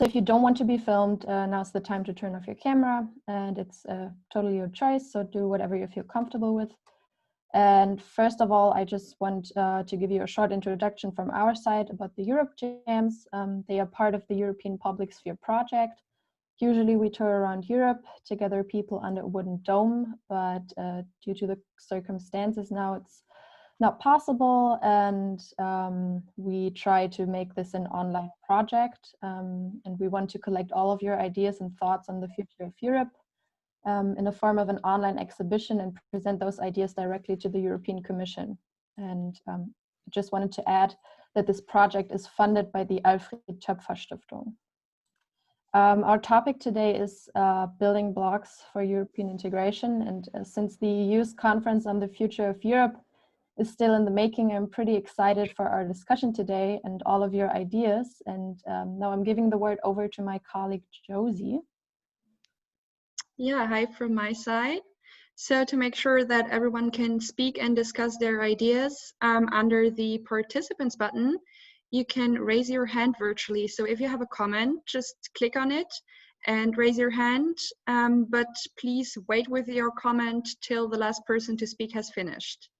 So if you don't want to be filmed, now's the time to turn off your camera, and it's totally your choice. So do whatever you feel comfortable with. And first of all, I just want to give you a short introduction from our side about the Europe Jams. They are part of the European Public Sphere project. Usually we tour around Europe to gather people under a wooden dome, but due to the circumstances now, it's not possible, and we try to make this an online project, and we want to collect all of your ideas and thoughts on the future of Europe in the form of an online exhibition and present those ideas directly to the European Commission. And I just wanted to add that this project is funded by the Alfred Töpfer Stiftung. Our topic today is building blocks for European integration, and since the Youth Conference on the Future of Europe is still in the making, I'm pretty excited for our discussion today and all of your ideas. And now I'm giving the word over to my colleague Josie. Yeah, hi from my side. So to make sure that everyone can speak and discuss their ideas, under the participants button, you can raise your hand virtually. So if you have a comment, just click on it and raise your hand, but please wait with your comment till the last person to speak has finished.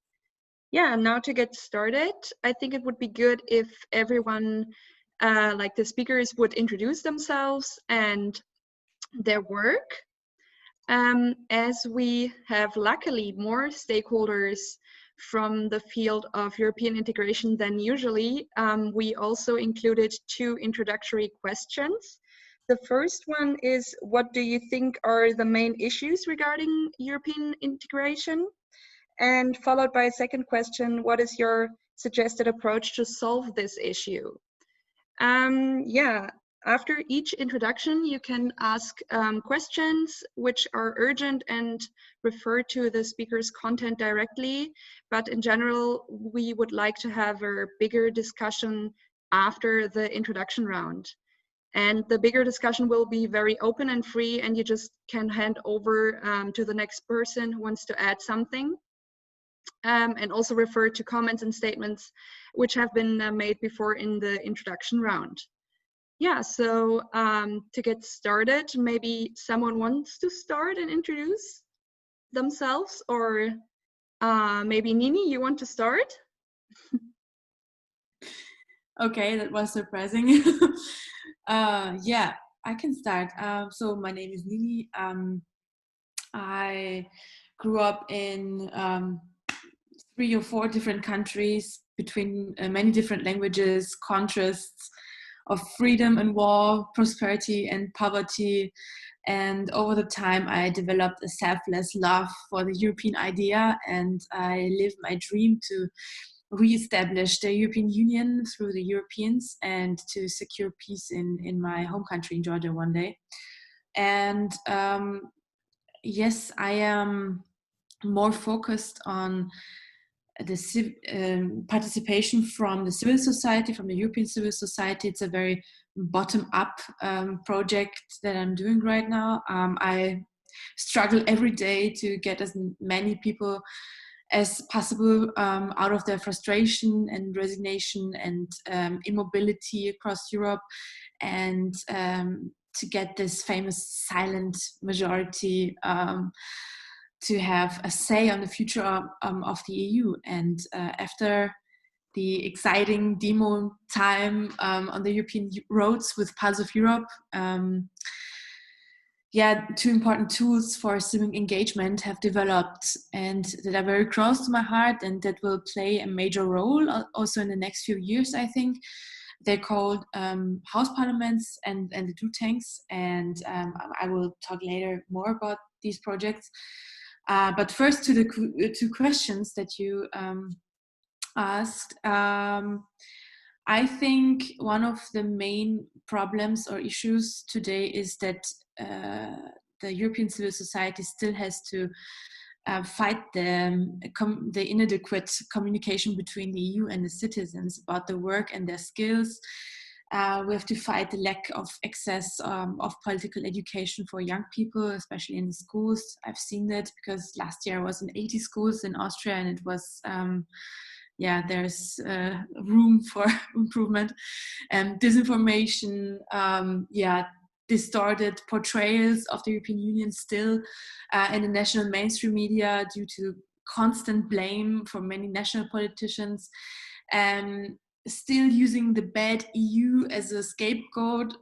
Yeah, now to get started, I think it would be good if everyone, like the speakers, would introduce themselves and their work. As we have luckily more stakeholders from the field of European integration than usually, we also included 2 introductory questions. The first one is, what do you think are the main issues regarding European integration? And followed by a second question, what is your suggested approach to solve this issue? Yeah. After each introduction, you can ask questions which are urgent and refer to the speaker's content directly. But in general, we would like to have a bigger discussion after the introduction round. And the bigger discussion will be very open and free, and you just can hand over to the next person who wants to add something. And also refer to comments and statements which have been made before in the introduction round. Yeah, so to get started, maybe someone wants to start and introduce themselves, or maybe Nini, you want to start? Okay, that was surprising. Yeah, I can start. So my name is Nini. I grew up in 3 or 4 different countries between many different languages, contrasts of freedom and war, prosperity and poverty. And over the time, I developed a selfless love for the European idea, and I live my dream to re-establish the European Union through the Europeans and to secure peace in my home country in Georgia one day. And yes, I am more focused on the participation from the civil society, from the European civil society. It's a very bottom-up project that I'm doing right now. I struggle every day to get as many people as possible out of their frustration and resignation and immobility across Europe, and to get this famous silent majority to have a say on the future of the EU. And after the exciting demo time on the European roads with Pulse of Europe, yeah, 2 important tools for civic engagement have developed and that are very close to my heart and that will play a major role also in the next few years, I think. They're called house parliaments and the do tanks, and I will talk later more about these projects. But first to the 2 questions that you asked. I think one of the main problems or issues today is that the European civil society still has to fight the inadequate communication between the EU and the citizens about their work and their skills. We have to fight the lack of access of political education for young people, especially in the schools. I've seen that because last year I was in 80 schools in Austria, and it was yeah, there's room for improvement. Disinformation, yeah, distorted portrayals of the European Union still in the national mainstream media due to constant blame from many national politicians, still using the bad EU as a scapegoat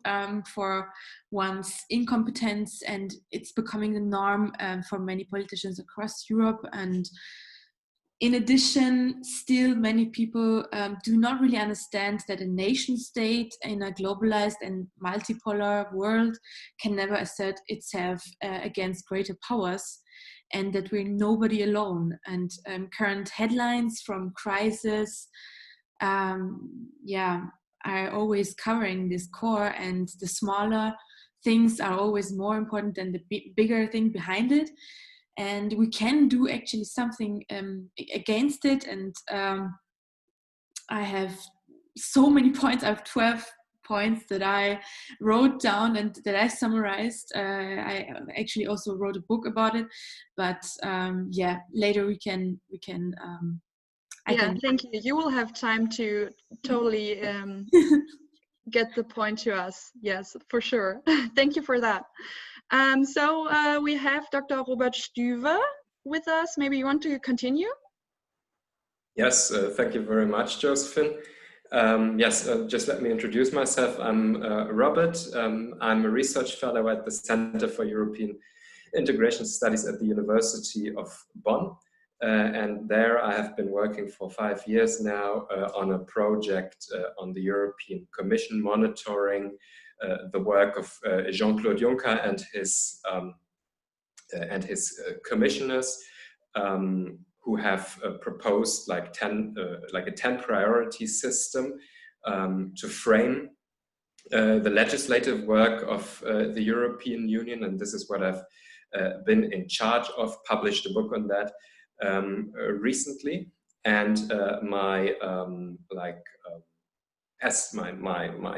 for one's incompetence, and it's becoming the norm for many politicians across Europe. And in addition, still many people do not really understand that a nation state in a globalized and multipolar world can never assert itself against greater powers, and that we're nobody alone. And current headlines from crisis, yeah, are always covering this core, and the smaller things are always more important than the bigger thing behind it. And we can do actually something against it. And I have so many points. I have 12 points that I wrote down and that I summarized. I actually also wrote a book about it. But yeah, later we can. Thank you. You will have time to totally get the point to us. Yes, for sure. Thank you for that. So we have Dr. Robert Stüwe with us. Maybe you want to continue? Yes, thank you very much, Josephine. Yes, just let me introduce myself. I'm Robert. I'm a research fellow at the Center for European Integration Studies at the University of Bonn. And there I have been working for 5 years now on a project on the European Commission monitoring the work of Jean-Claude Juncker and his commissioners, who have proposed like a 10 priority system to frame the legislative work of the European Union. And this is what I've been in charge of, published a book on that recently. And my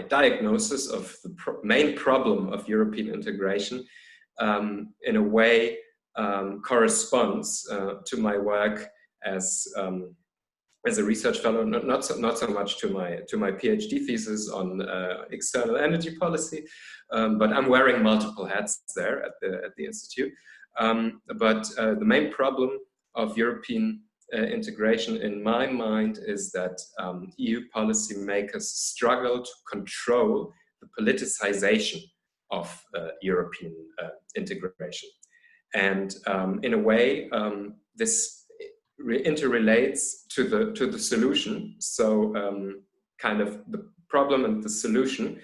diagnosis of the main problem of European integration in a way corresponds to my work as a research fellow, not so much to my PhD thesis on external energy policy, but I'm wearing multiple hats there at the institute. But the main problem of European integration, in my mind, is that EU policymakers struggle to control the politicization of European integration. And in a way, this interrelates to the solution. So kind of the problem and the solution,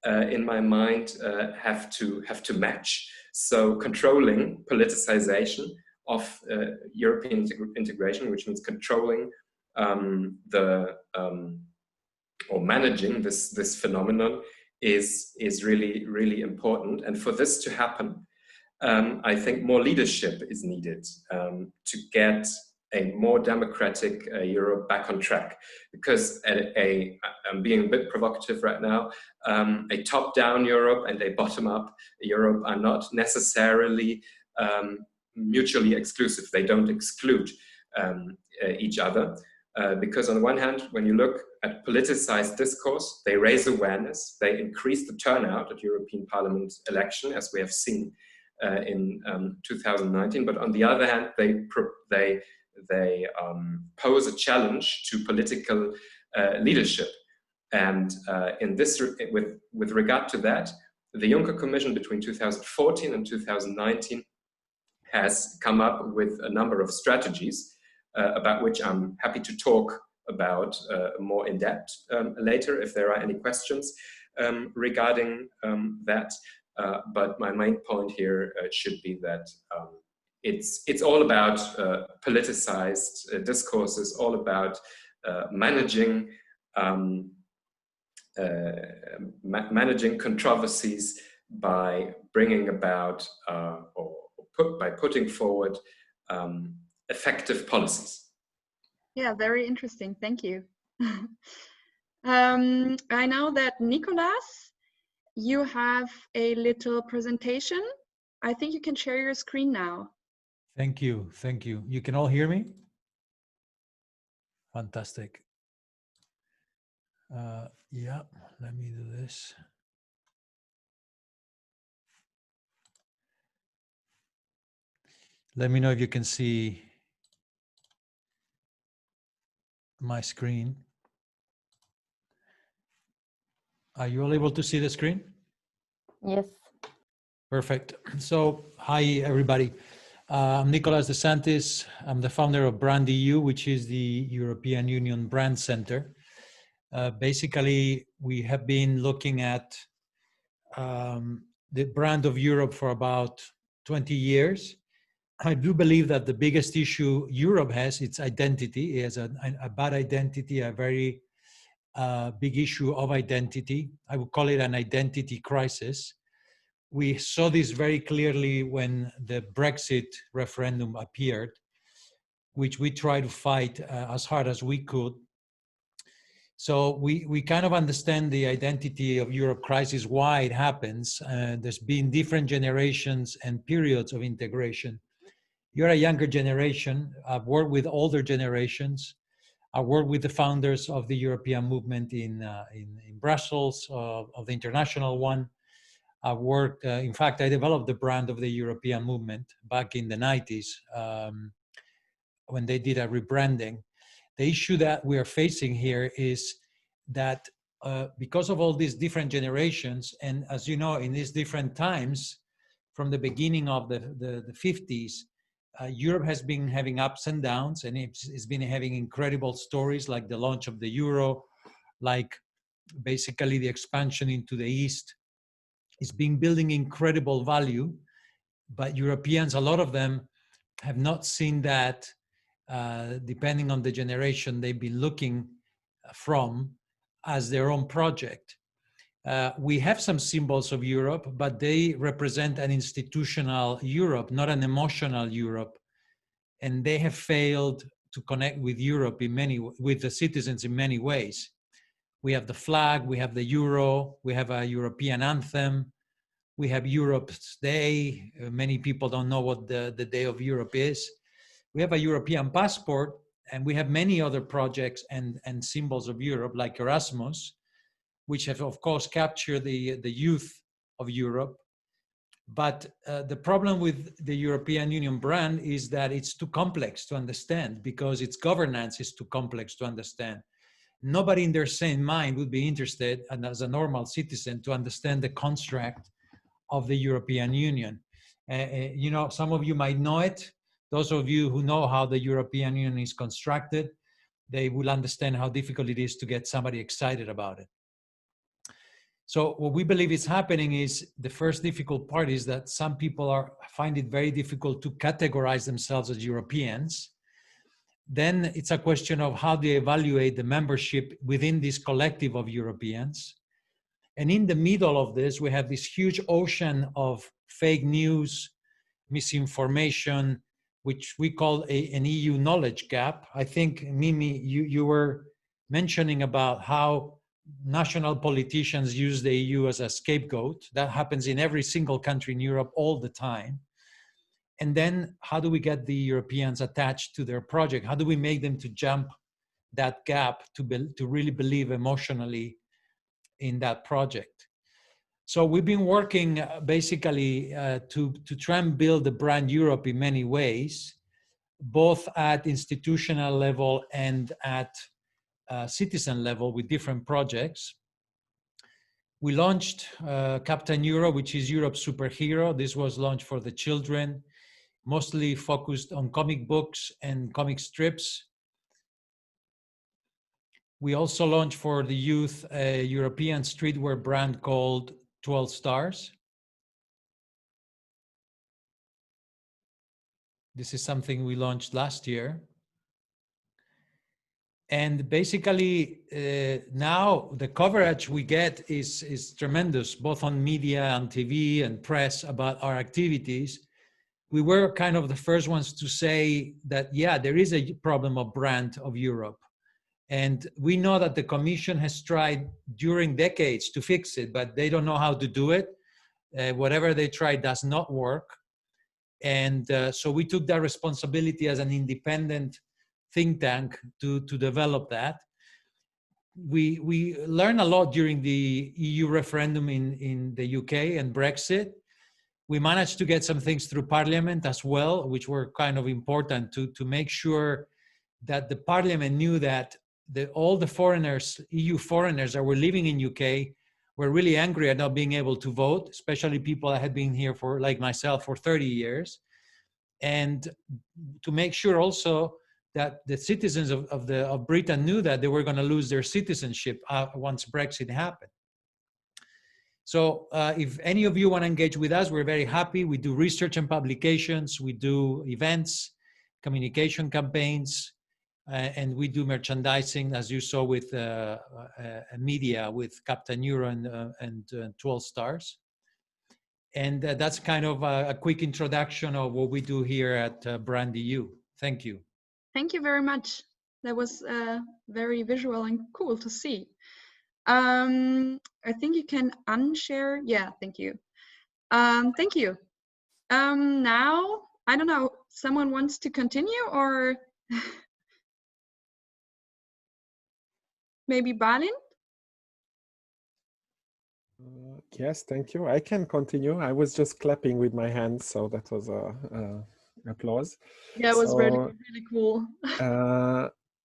in my mind, have to match. So controlling politicization of European integration, which means controlling or managing this phenomenon, is really, really important. And for this to happen, I think more leadership is needed to get a more democratic Europe back on track. Because I'm being a bit provocative right now, a top-down Europe and a bottom-up Europe are not necessarily mutually exclusive. They don't exclude each other. Because on the one hand, when you look at politicized discourse, they raise awareness, they increase the turnout at European Parliament election, as we have seen in 2019. But on the other hand, they pose a challenge to political leadership. And in this, with regard to that, the Juncker Commission between 2014 and 2019 has come up with a number of strategies about which I'm happy to talk about more in depth later if there are any questions regarding that. But my main point here should be that it's all about politicized discourses, all about managing managing controversies by bringing about by putting forward effective policies. Yeah, very interesting. Thank you. I know that Nicolas, you have a little presentation. I think you can share your screen now. Thank you. Thank you. You can all hear me? Fantastic. Yeah, let me do this. Let me know if you can see my screen. Are you all able to see the screen? Yes. Perfect. So, hi everybody. I'm Nicolas de Santis. I'm the founder of Brand EU, which is the European Union Brand Center. Basically, we have been looking at the brand of Europe for about 20 years. I do believe that the biggest issue Europe has, its identity. It has a bad identity, a very big issue of identity. I would call it an identity crisis. We saw this very clearly when the Brexit referendum appeared, which we tried to fight as hard as we could. So we kind of understand the identity of Europe crisis, why it happens. There's been different generations and periods of integration. You're a younger generation. I've worked with older generations. I worked with the founders of the European movement in Brussels, of the international one. I worked, in fact, I developed the brand of the European movement back in the 90s when they did a rebranding. The issue that we are facing here is that because of all these different generations, and as you know, in these different times, from the beginning of the 50s, Europe has been having ups and downs, and it's been having incredible stories like the launch of the euro, like basically the expansion into the East. It's been building incredible value, but Europeans, a lot of them, have not seen that, depending on the generation they've been looking from, as their own project. We have some symbols of Europe, but they represent an institutional Europe, not an emotional Europe. And they have failed to connect with Europe with the citizens in many ways. We have the flag, we have the euro, we have a European anthem, we have Europe's Day. Many people don't know what the Day of Europe is. We have a European passport, and we have many other projects and symbols of Europe, like Erasmus, which have, of course, captured the youth of Europe. But the problem with the European Union brand is that it's too complex to understand, because its governance is too complex to understand. Nobody in their sane mind would be interested, and as a normal citizen, to understand the construct of the European Union. You know, some of you might know it. Those of you who know how the European Union is constructed, they will understand how difficult it is to get somebody excited about it. So what we believe is happening is, the first difficult part is that some people find it very difficult to categorize themselves as Europeans. Then it's a question of how they evaluate the membership within this collective of Europeans. And in the middle of this, we have this huge ocean of fake news, misinformation, which we call an EU knowledge gap. I think, Mimi, you were mentioning about how national politicians use the EU as a scapegoat. That happens in every single country in Europe all the time. And then how do we get the Europeans attached to their project? How do we make them to jump that gap to really believe emotionally in that project? So we've been working basically to try and build the brand Europe in many ways, both at institutional level and at citizen level, with different projects. We launched Captain Euro, which is Europe's superhero. This was launched for the children, mostly focused on comic books and comic strips. We also launched for the youth a European streetwear brand called 12 Stars. This is something we launched last year. And basically, now the coverage we get is tremendous, both on media and TV and press, about our activities. We were kind of the first ones to say that, yeah, there is a problem of brand of Europe. And we know that the Commission has tried during decades to fix it, but they don't know how to do it. Whatever they try does not work. And so we took that responsibility as an independent think tank to develop that. We learned a lot during the EU referendum in the UK and Brexit. We managed to get some things through Parliament as well, which were kind of important to make sure that the Parliament knew that all the foreigners, EU foreigners that were living in UK, were really angry at not being able to vote, especially people that had been here for, like myself, for 30 years. And to make sure also that the citizens of Britain knew that they were going to lose their citizenship once Brexit happened. So if any of you want to engage with us, we're very happy. We do research and publications, we do events, communication campaigns, and we do merchandising, as you saw with media with Captain Euro and 12 Stars. And that's kind of a quick introduction of what we do here at Brand EU. Thank you. Thank you very much. That was very visual and cool to see. I think you can unshare. Yeah, thank you. Thank you. Now, I don't know, someone wants to continue, or maybe Balint? Yes, thank you. I can continue. I was just clapping with my hands, so that was applause. Yeah, it was really cool.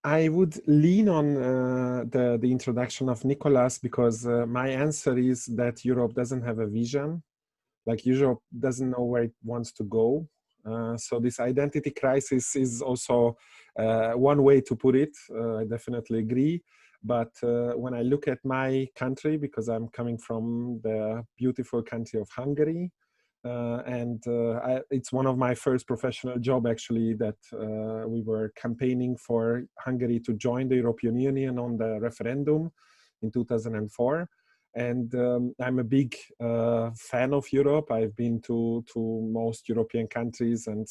I would lean on the introduction of Nicolas, because my answer is that Europe doesn't have a vision. Like, Europe doesn't know where it wants to go. So this identity crisis is also one way to put it. I definitely agree. But when I look at my country, because I'm coming from the beautiful country of Hungary, it's one of my first professional job, actually, that we were campaigning for Hungary to join the European Union on the referendum in 2004. And I'm a big fan of Europe. I've been to most European countries and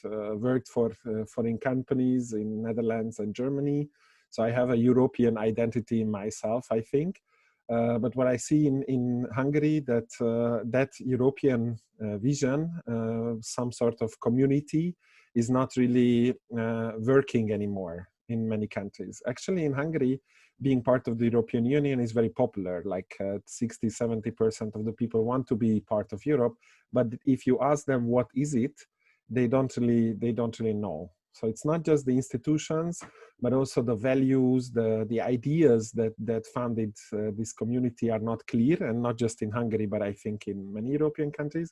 worked for foreign companies in Netherlands and Germany. So I have a European identity in myself, I think. But what I see in Hungary, that European vision, some sort of community, is not really working anymore in many countries. Actually, in Hungary, being part of the European Union is very popular. Like 60–70% of the people want to be part of Europe. But if you ask them what is it, they don't really know. So it's not just the institutions, but also the values, the ideas that founded this community are not clear, and not just in Hungary, but I think in many European countries.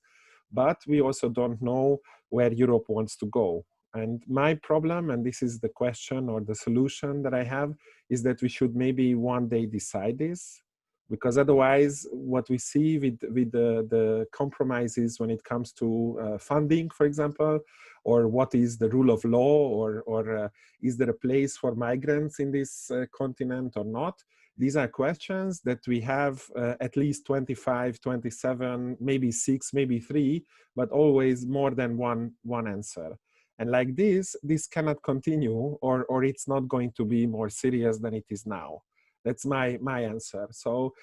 But we also don't know where Europe wants to go. And my problem, and this is the question or the solution that I have, is that we should maybe one day decide this. Because otherwise, what we see with the compromises when it comes to funding, for example, or what is the rule of law, or is there a place for migrants in this continent or not? These are questions that we have at least 25, 27, maybe 6, maybe 3, but always more than one answer. And like this cannot continue, or it's not going to be more serious than it is now. That's my answer. So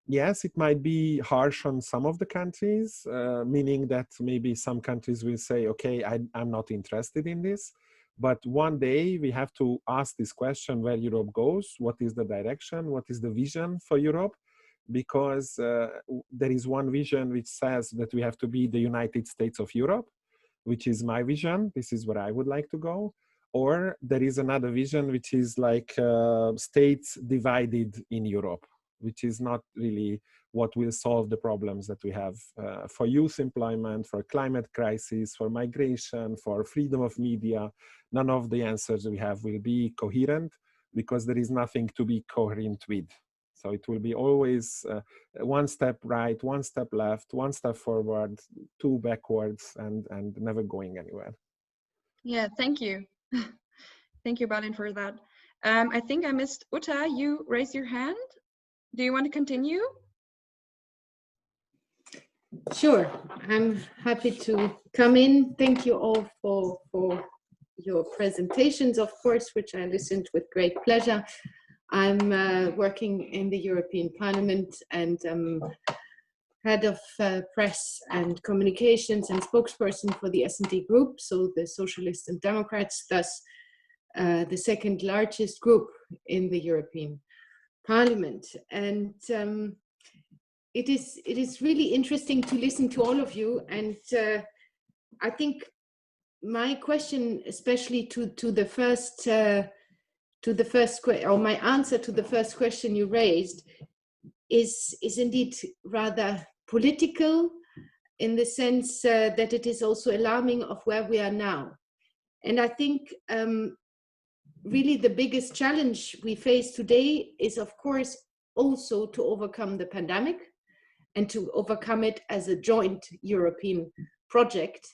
yes, it might be harsh on some of the countries, meaning that maybe some countries will say, okay, I'm not interested in this. But one day we have to ask this question, where Europe goes, what is the direction, what is the vision for Europe? Because there is one vision which says that we have to be the United States of Europe, which is my vision. This is where I would like to go. Or there is another vision, which is like states divided in Europe, which is not really what will solve the problems that we have for youth employment, for climate crisis, for migration, for freedom of media. None of the answers we have will be coherent, because there is nothing to be coherent with. So it will be always one step right, one step left, one step forward, 2 backwards, and never going anywhere. Yeah, thank you. Thank you, Balint, for that. I think I missed Uta. You raised your hand. Do you want to continue? Sure, I'm happy to come in. Thank you all for your presentations, of course, which I listened with great pleasure. I'm working in the European Parliament and head of press and communications and spokesperson for the S&D group, so the Socialists and Democrats. Thus, the second largest group in the European Parliament. And it is really interesting to listen to all of you. And I think my question, especially to the first or my answer to the first question you raised, is indeed rather political, in the sense that it is also alarming of where we are now. And I think really the biggest challenge we face today is, of course, also to overcome the pandemic and to overcome it as a joint European project,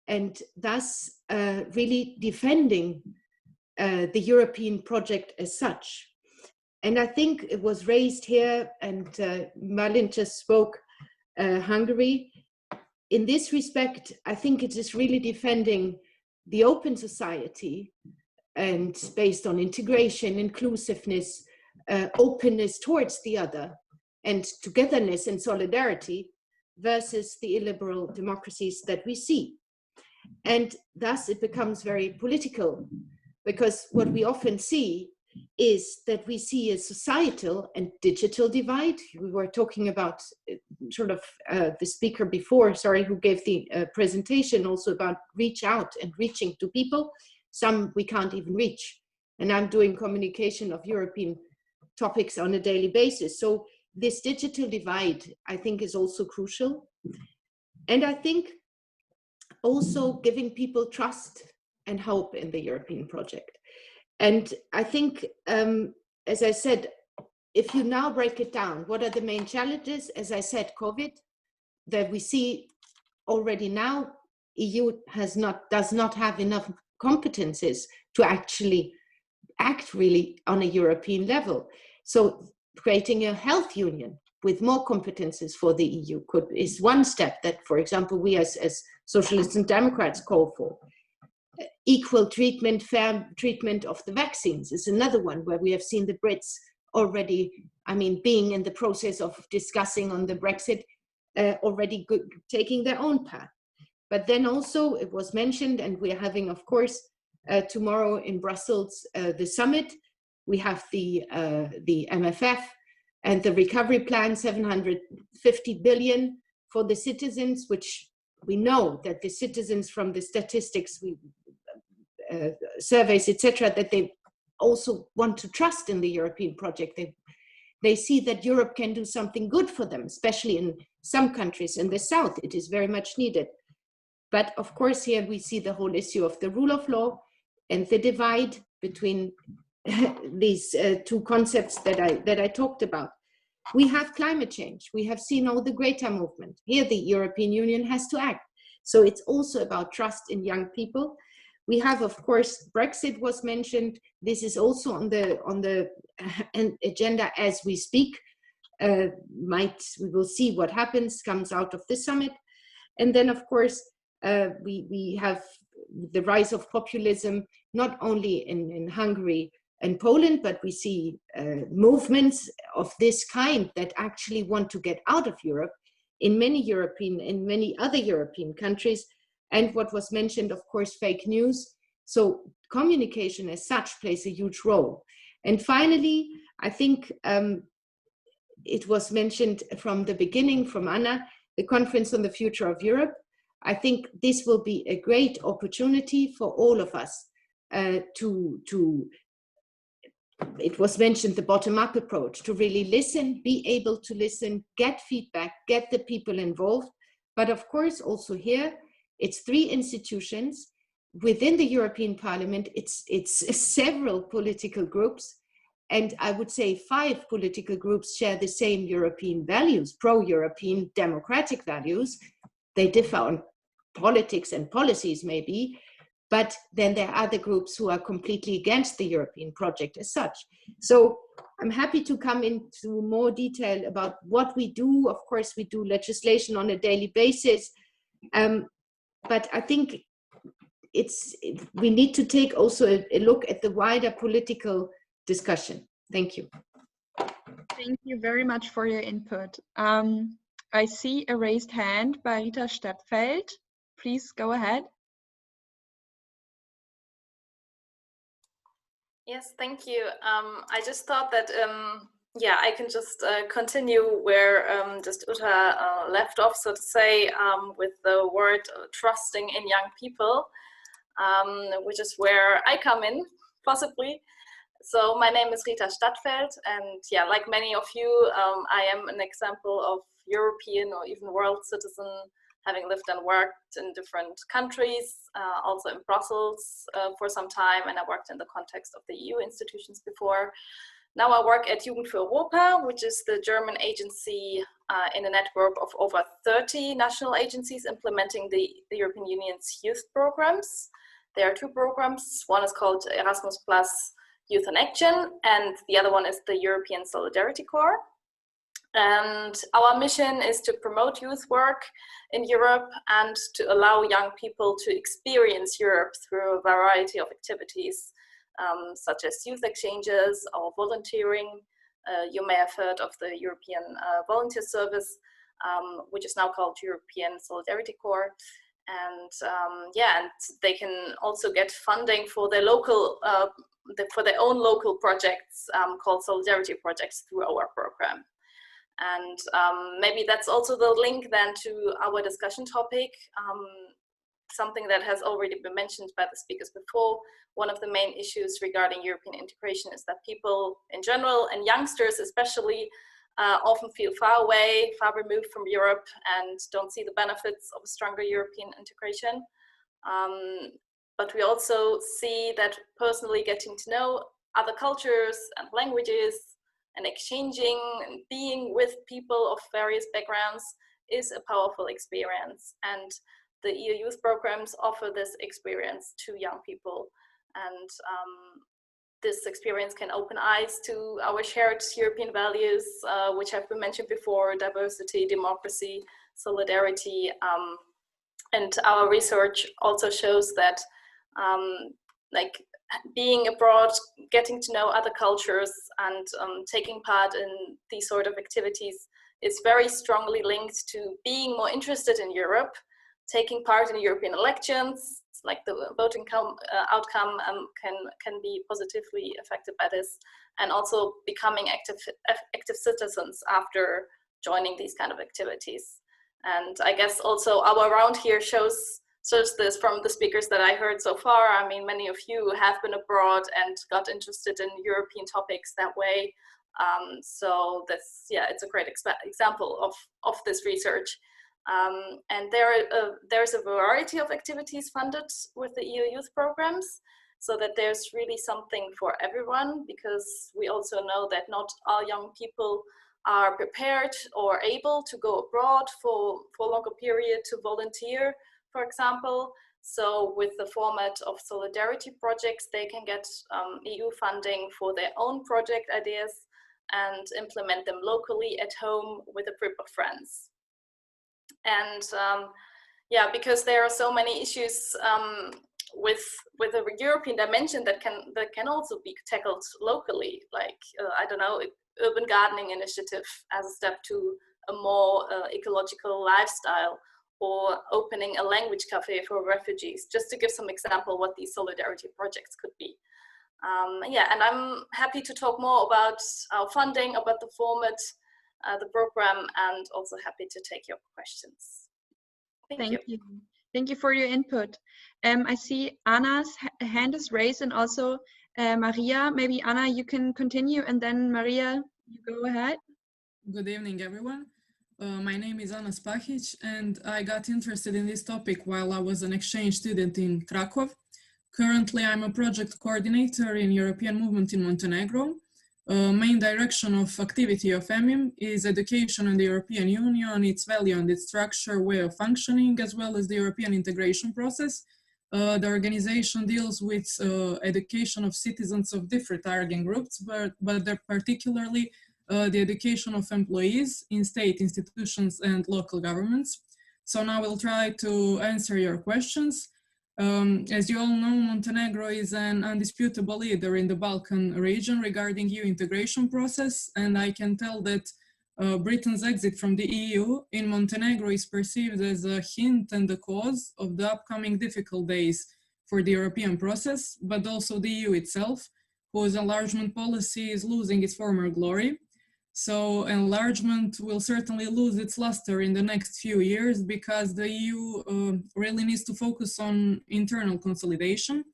and thus really defending the European project as such. And I think it was raised here, and Balint just spoke Hungary. In this respect, I think it is really defending the open society, and based on integration, inclusiveness, openness towards the other, and togetherness and solidarity, versus the illiberal democracies that we see. And thus it becomes very political, because what we often see is that we see a societal and digital divide. We were talking about sort of the speaker before, sorry, who gave the presentation, also about reach out and reaching to people. Some we can't even reach. And I'm doing communication of European topics on a daily basis. So this digital divide, I think, is also crucial. And I think also giving people trust and hope in the European project. And I think, as I said, if you now break it down, what are the main challenges? As I said, COVID, that we see already now, EU does not have enough competences to actually act really on a European level. So creating a health union with more competences for the EU is one step that, for example, we as Socialists and Democrats call for. Equal treatment, fair treatment of the vaccines is another one where we have seen the Brits already, I mean, being in the process of discussing on the Brexit, already taking their own path. But then also it was mentioned, and we're having, of course, tomorrow in Brussels, the summit. We have the MFF and the recovery plan, 750 billion for the citizens, which we know that the citizens from the statistics, surveys, etc., that they also want to trust in the European project. They see that Europe can do something good for them, especially in some countries in the south. It is very much needed. But of course, here we see the whole issue of the rule of law and the divide between these two concepts that I talked about. We have climate change. We have seen all the Greta movement. Here, the European Union has to act. So it's also about trust in young people. We have, of course, Brexit was mentioned. This is also on the agenda as we speak. We will see what happens, comes out of the summit. And then, of course, we have the rise of populism, not only in Hungary and Poland, but we see movements of this kind that actually want to get out of Europe in many other European countries. And what was mentioned, of course, fake news. So communication as such plays a huge role. And finally, I think it was mentioned from the beginning, from Anna, the Conference on the Future of Europe. I think this will be a great opportunity for all of us it was mentioned, the bottom-up approach, to really listen, be able to listen, get feedback, get the people involved. But of course, also here, it's 3 institutions. Within the European Parliament, it's several political groups. And I would say 5 political groups share the same European values, pro-European democratic values. They differ on politics and policies maybe, but then there are other groups who are completely against the European project as such. So I'm happy to come into more detail about what we do. Of course, we do legislation on a daily basis, but I think we need to take also a look at the wider political discussion. Thank you. Thank you very much for your input. I see a raised hand by Rita Stadtfeld. Please go ahead. Yes, thank you. I just thought that, yeah, I can just continue where just Uta left off, so to say, with the word trusting in young people, which is where I come in, possibly. So my name is Rita Stadtfeld, and yeah, like many of you, I am an example of European or even world citizen, having lived and worked in different countries, also in Brussels for some time, and I worked in the context of the EU institutions before. Now I work at Jugend für Europa, which is the German agency in a network of over 30 national agencies implementing the European Union's youth programs. There are two programs. One is called Erasmus Plus Youth in Action, and the other one is the European Solidaritätskorps. And our mission is to promote youth work in Europe and to allow young people to experience Europe through a variety of activities, such as youth exchanges or volunteering. You may have heard of the European Volunteer Service, which is now called European Solidaritätskorps. And yeah, and they can also get funding for their local, for their own local projects called solidarity projects through our program. And maybe that's also the link then to our discussion topic, something that has already been mentioned by the speakers before. One of the main issues regarding European integration is that people in general, and youngsters especially, often feel far away, far removed from Europe, and don't see the benefits of a stronger European integration. But we also see that personally getting to know other cultures and languages and exchanging and being with people of various backgrounds is a powerful experience. And the EU youth programs offer this experience to young people. And this experience can open eyes to our shared European values, which have been mentioned before: diversity, democracy, solidarity. And our research also shows that like being abroad, getting to know other cultures, and taking part in these sort of activities is very strongly linked to being more interested in Europe, taking part in European elections, like the voting outcome can be positively affected by this, and also becoming active citizens after joining these kind of activities. And I guess also our round here shows this from the speakers that I heard so far. I mean, many of you have been abroad and got interested in European topics that way. So that's, yeah, it's a great example of this research. And there's a variety of activities funded with the EU youth programs, so that there's really something for everyone, because we also know that not all young people are prepared or able to go abroad for a longer period to volunteer, for example. So with the format of solidarity projects, they can get EU funding for their own project ideas and implement them locally at home with a group of friends. And yeah, because there are so many issues with a European dimension that can also be tackled locally, like I don't know, urban gardening initiative as a step to a more ecological lifestyle, or opening a language cafe for refugees, just to give some example what these solidarity projects could be. Yeah, and I'm happy to talk more about our funding, about the format, the program, and also happy to take your questions. Thank you. Thank you for your input. I see Anna's hand is raised, and also Maria. Maybe Anna, you can continue, and then Maria, you go ahead. Good evening, everyone. My name is Anna Saphic, and I got interested in this topic while I was an exchange student in Krakow. Currently, I'm a project coordinator in European Movement in Montenegro. Main direction of activity of EMIM is education in the European Union, its value and its structure, way of functioning, as well as the European integration process. The organization deals with education of citizens of different target groups, but they're particularly the education of employees in state institutions and local governments. So now we'll try to answer your questions. As you all know, Montenegro is an undisputable leader in the Balkan region regarding EU integration process, and I can tell that Britain's exit from the EU in Montenegro is perceived as a hint and the cause of the upcoming difficult days for the European process, but also the EU itself, whose enlargement policy is losing its former glory. So enlargement will certainly lose its luster in the next few years because the EU really needs to focus on internal consolidation.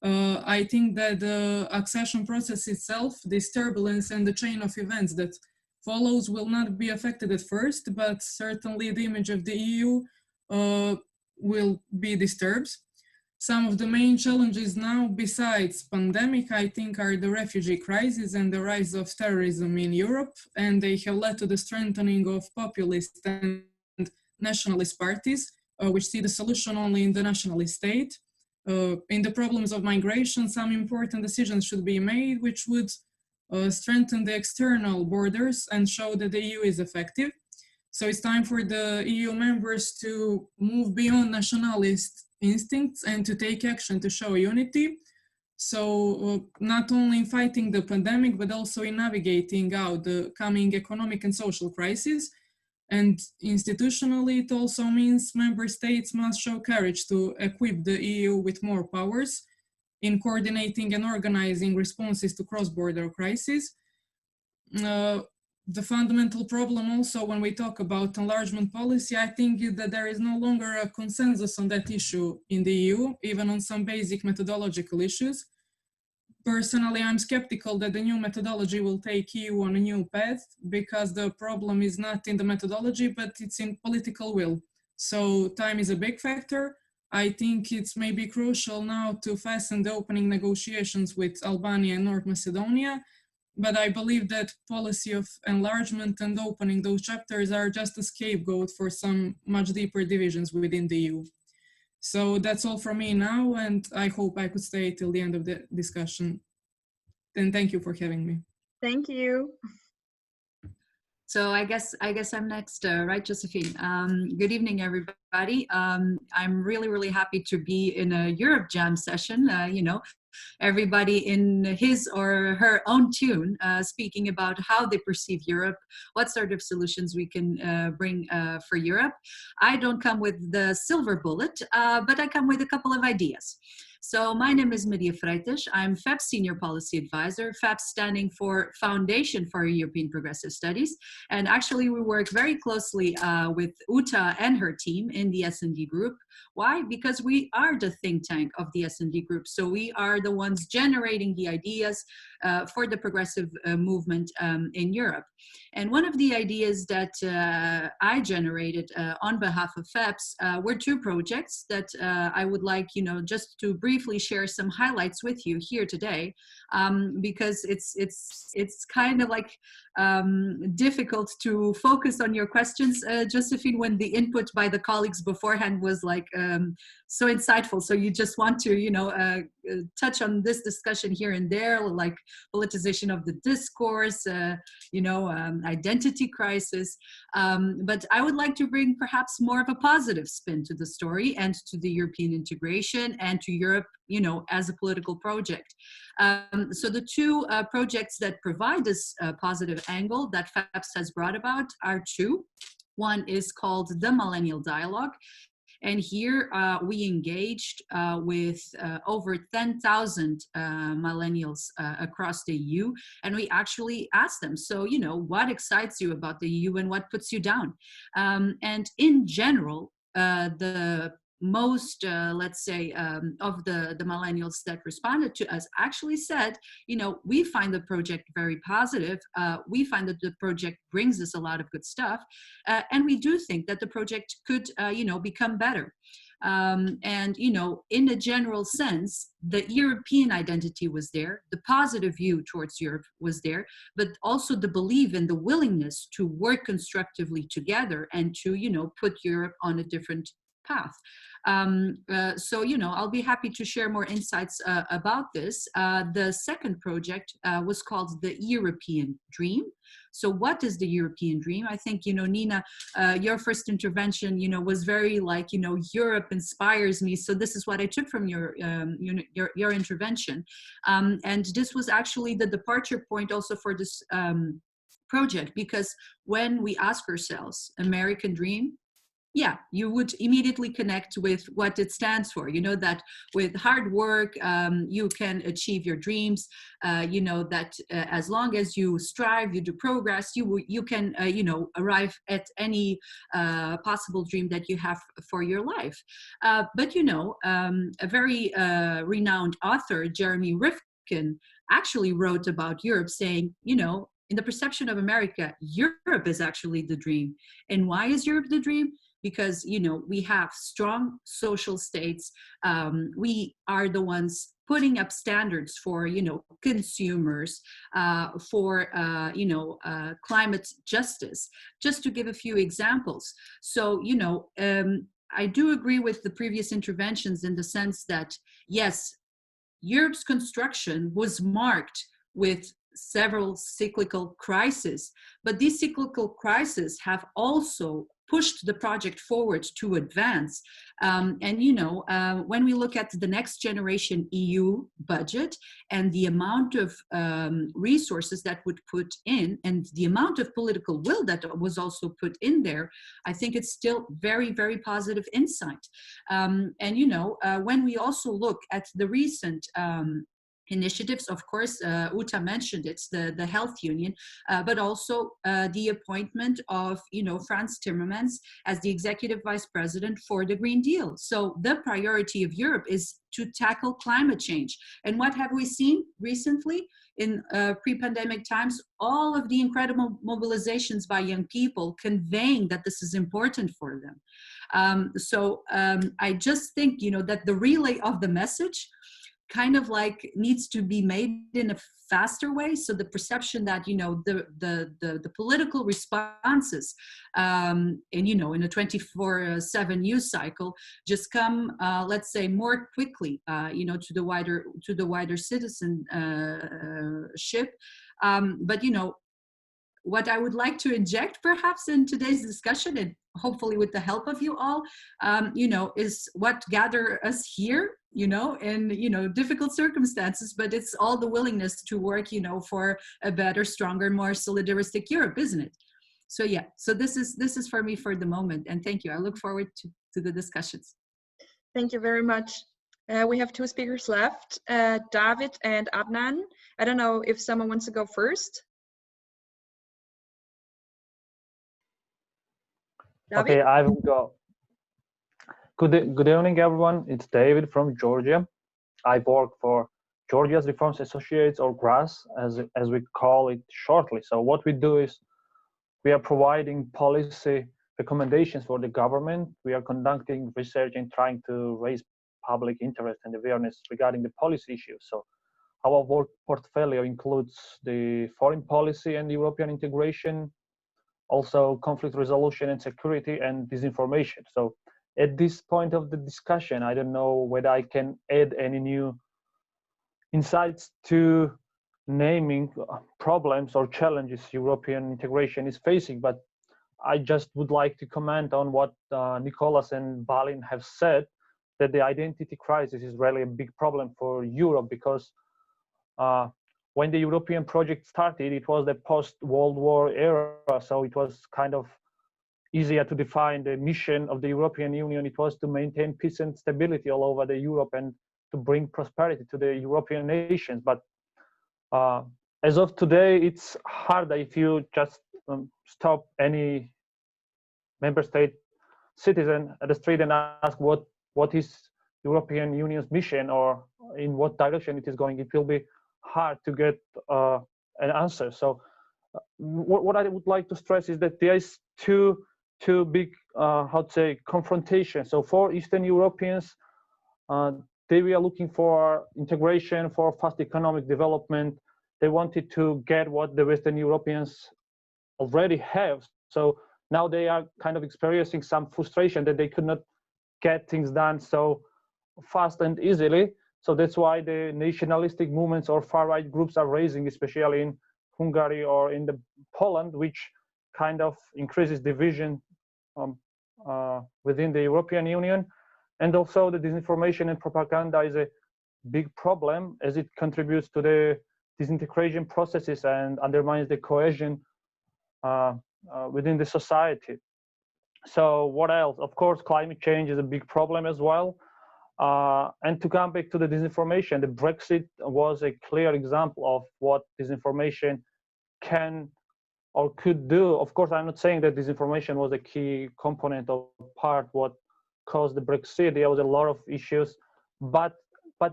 I think that the accession process itself, this turbulence and the chain of events that follows will not be affected at first, but certainly the image of the EU will be disturbed. Some of the main challenges now, besides pandemic, I think, are the refugee crisis and the rise of terrorism in Europe, and they have led to the strengthening of populist and nationalist parties, which see the solution only in the nationalist state. In the problems of migration, some important decisions should be made, which would strengthen the external borders and show that the EU is effective. So it's time for the EU members to move beyond nationalist instincts and to take action to show unity. So not only in fighting the pandemic, but also in navigating out the coming economic and social crisis. And institutionally, it also means member states must show courage to equip the EU with more powers in coordinating and organizing responses to cross-border crises. The fundamental problem also when we talk about enlargement policy, I think, is that there is no longer a consensus on that issue in the EU, even on some basic methodological issues. Personally, I'm skeptical that the new methodology will take EU on a new path because the problem is not in the methodology, but it's in political will. So time is a big factor. I think it's maybe crucial now to fasten the opening negotiations with Albania and North Macedonia. But I believe that policy of enlargement and opening those chapters are just a scapegoat for some much deeper divisions within the EU. So that's all from me now, and I hope I could stay till the end of the discussion. And thank you for having me. Thank you. So I guess I'm next, right, Josephine? Good evening, everybody. I'm really happy to be in a Europe Jam session. You know, everybody in his or her own tune, speaking about how they perceive Europe, what sort of solutions we can bring for Europe. I don't come with the silver bullet, but I come with a couple of ideas. So my name is Freitas. I'm FEPS Senior Policy Advisor, FEPS standing for Foundation for European Progressive Studies. And actually we work very closely with Uta and her team in the S&D group. Why? Because we are the think tank of the S&D group. So we are the ones generating the ideas for the progressive movement in Europe. And one of the ideas that I generated on behalf of FEPS were two projects that I would like, you know, just to briefly share some highlights with you here today, because it's kind of like difficult to focus on your questions, Josephine, when the input by the colleagues beforehand was like so insightful. So you just want to, you know, touch on this discussion here and there, like politicization of the discourse, you know, identity crisis. But I would like to bring perhaps more of a positive spin to the story and to the European integration and to Europe, you know, as a political project. So the two projects that provide this positive angle that FEPS has brought about are two. One is called the Millennial Dialogue. And here we engaged with over 10,000 millennials across the EU. And we actually asked them, so, you know, what excites you about the EU and what puts you down? And in general, the most, let's say, of the millennials that responded to us actually said, you know, we find the project very positive. We find that the project brings us a lot of good stuff. And we do think that the project could, you know, become better. And, you know, in a general sense, the European identity was there, the positive view towards Europe was there, but also the belief and the willingness to work constructively together and to, you know, put Europe on a different path. So, you know, I'll be happy to share more insights about this. The second project was called the European Dream. So what is the European Dream? I think, you know, Nina, your first intervention, you know, was very like, you know, Europe inspires me. So this is what I took from your intervention. And this was actually the departure point also for this project, because when we ask ourselves, American Dream, yeah, you would immediately connect with what it stands for. You know that with hard work, you can achieve your dreams. You know that as long as you strive, you do progress, you can, you know, arrive at any possible dream that you have for your life. But, you know, a very renowned author, Jeremy Rifkin, actually wrote about Europe saying, you know, in the perception of America, Europe is actually the dream. And why is Europe the dream? Because, you know, we have strong social states. We are the ones putting up standards for, you know, consumers, for, you know, climate justice, just to give a few examples. So, you know, I do agree with the previous interventions in the sense that, yes, Europe's construction was marked with several cyclical crises, but these cyclical crises have also pushed the project forward to advance. And, you know, when we look at the next generation EU budget and the amount of resources that would put in and the amount of political will that was also put in there, I think it's still very, very positive insight. And, you know, when we also look at the recent initiatives, of course, Uta mentioned it's the health union, but also the appointment of, you know, Frans Timmermans as the executive vice president for the Green Deal. So the priority of Europe is to tackle climate change. And what have we seen recently in pre-pandemic times? All of the incredible mobilizations by young people conveying that this is important for them. So I just think, you know, that the relay of the message kind of like needs to be made in a faster way. So the perception that, you know, the political responses, and, you know, in a 24/7 news cycle just come, let's say, more quickly, you know, to the wider citizenship. But, you know, what I would like to inject perhaps in today's discussion, and hopefully with the help of you all, you know, is what gather us here, you know, in, you know, difficult circumstances, but it's all the willingness to work, you know, for a better, stronger, more solidaristic Europe, isn't it? So yeah, so this is for me for the moment, and thank you. I look forward to the discussions. Thank you very much. We have two speakers left, David and Adnan. I don't know if someone wants to go first. David? Okay, I will go. Good evening, everyone. It's David from Georgia. I work for Georgia's Reforms Associates, or GRAS, as we call it shortly. So what we do is we are providing policy recommendations for the government. We are conducting research and trying to raise public interest and awareness regarding the policy issues. So our work portfolio includes the foreign policy and European integration, also conflict resolution and security, and disinformation. So at this point of the discussion, I don't know whether I can add any new insights to naming problems or challenges European integration is facing, but I just would like to comment on what Nicolas and Balint have said, that the identity crisis is really a big problem for Europe, because when the European project started, it was the post-World War era, so it was kind of easier to define the mission of the European Union. It was to maintain peace and stability all over the Europe and to bring prosperity to the European nations. But as of today, it's harder if you just stop any member state citizen at the street and ask what is European Union's mission or in what direction it is going. It will be hard to get an answer. So what I would like to stress is that there is two big, how to say, confrontations. So for Eastern Europeans, they were looking for integration, for fast economic development. They wanted to get what the Western Europeans already have. So now they are kind of experiencing some frustration that they could not get things done so fast and easily. So that's why the nationalistic movements or far-right groups are raising, especially in Hungary or in Poland, which kind of increases division within the European Union. And also the disinformation and propaganda is a big problem, as it contributes to the disintegration processes and undermines the cohesion within the society. So what else? Of course, climate change is a big problem as well. And to come back to the disinformation, the Brexit was a clear example of what disinformation can or could do. Of course, I'm not saying that disinformation was a key component or part what caused the Brexit. There was a lot of issues, but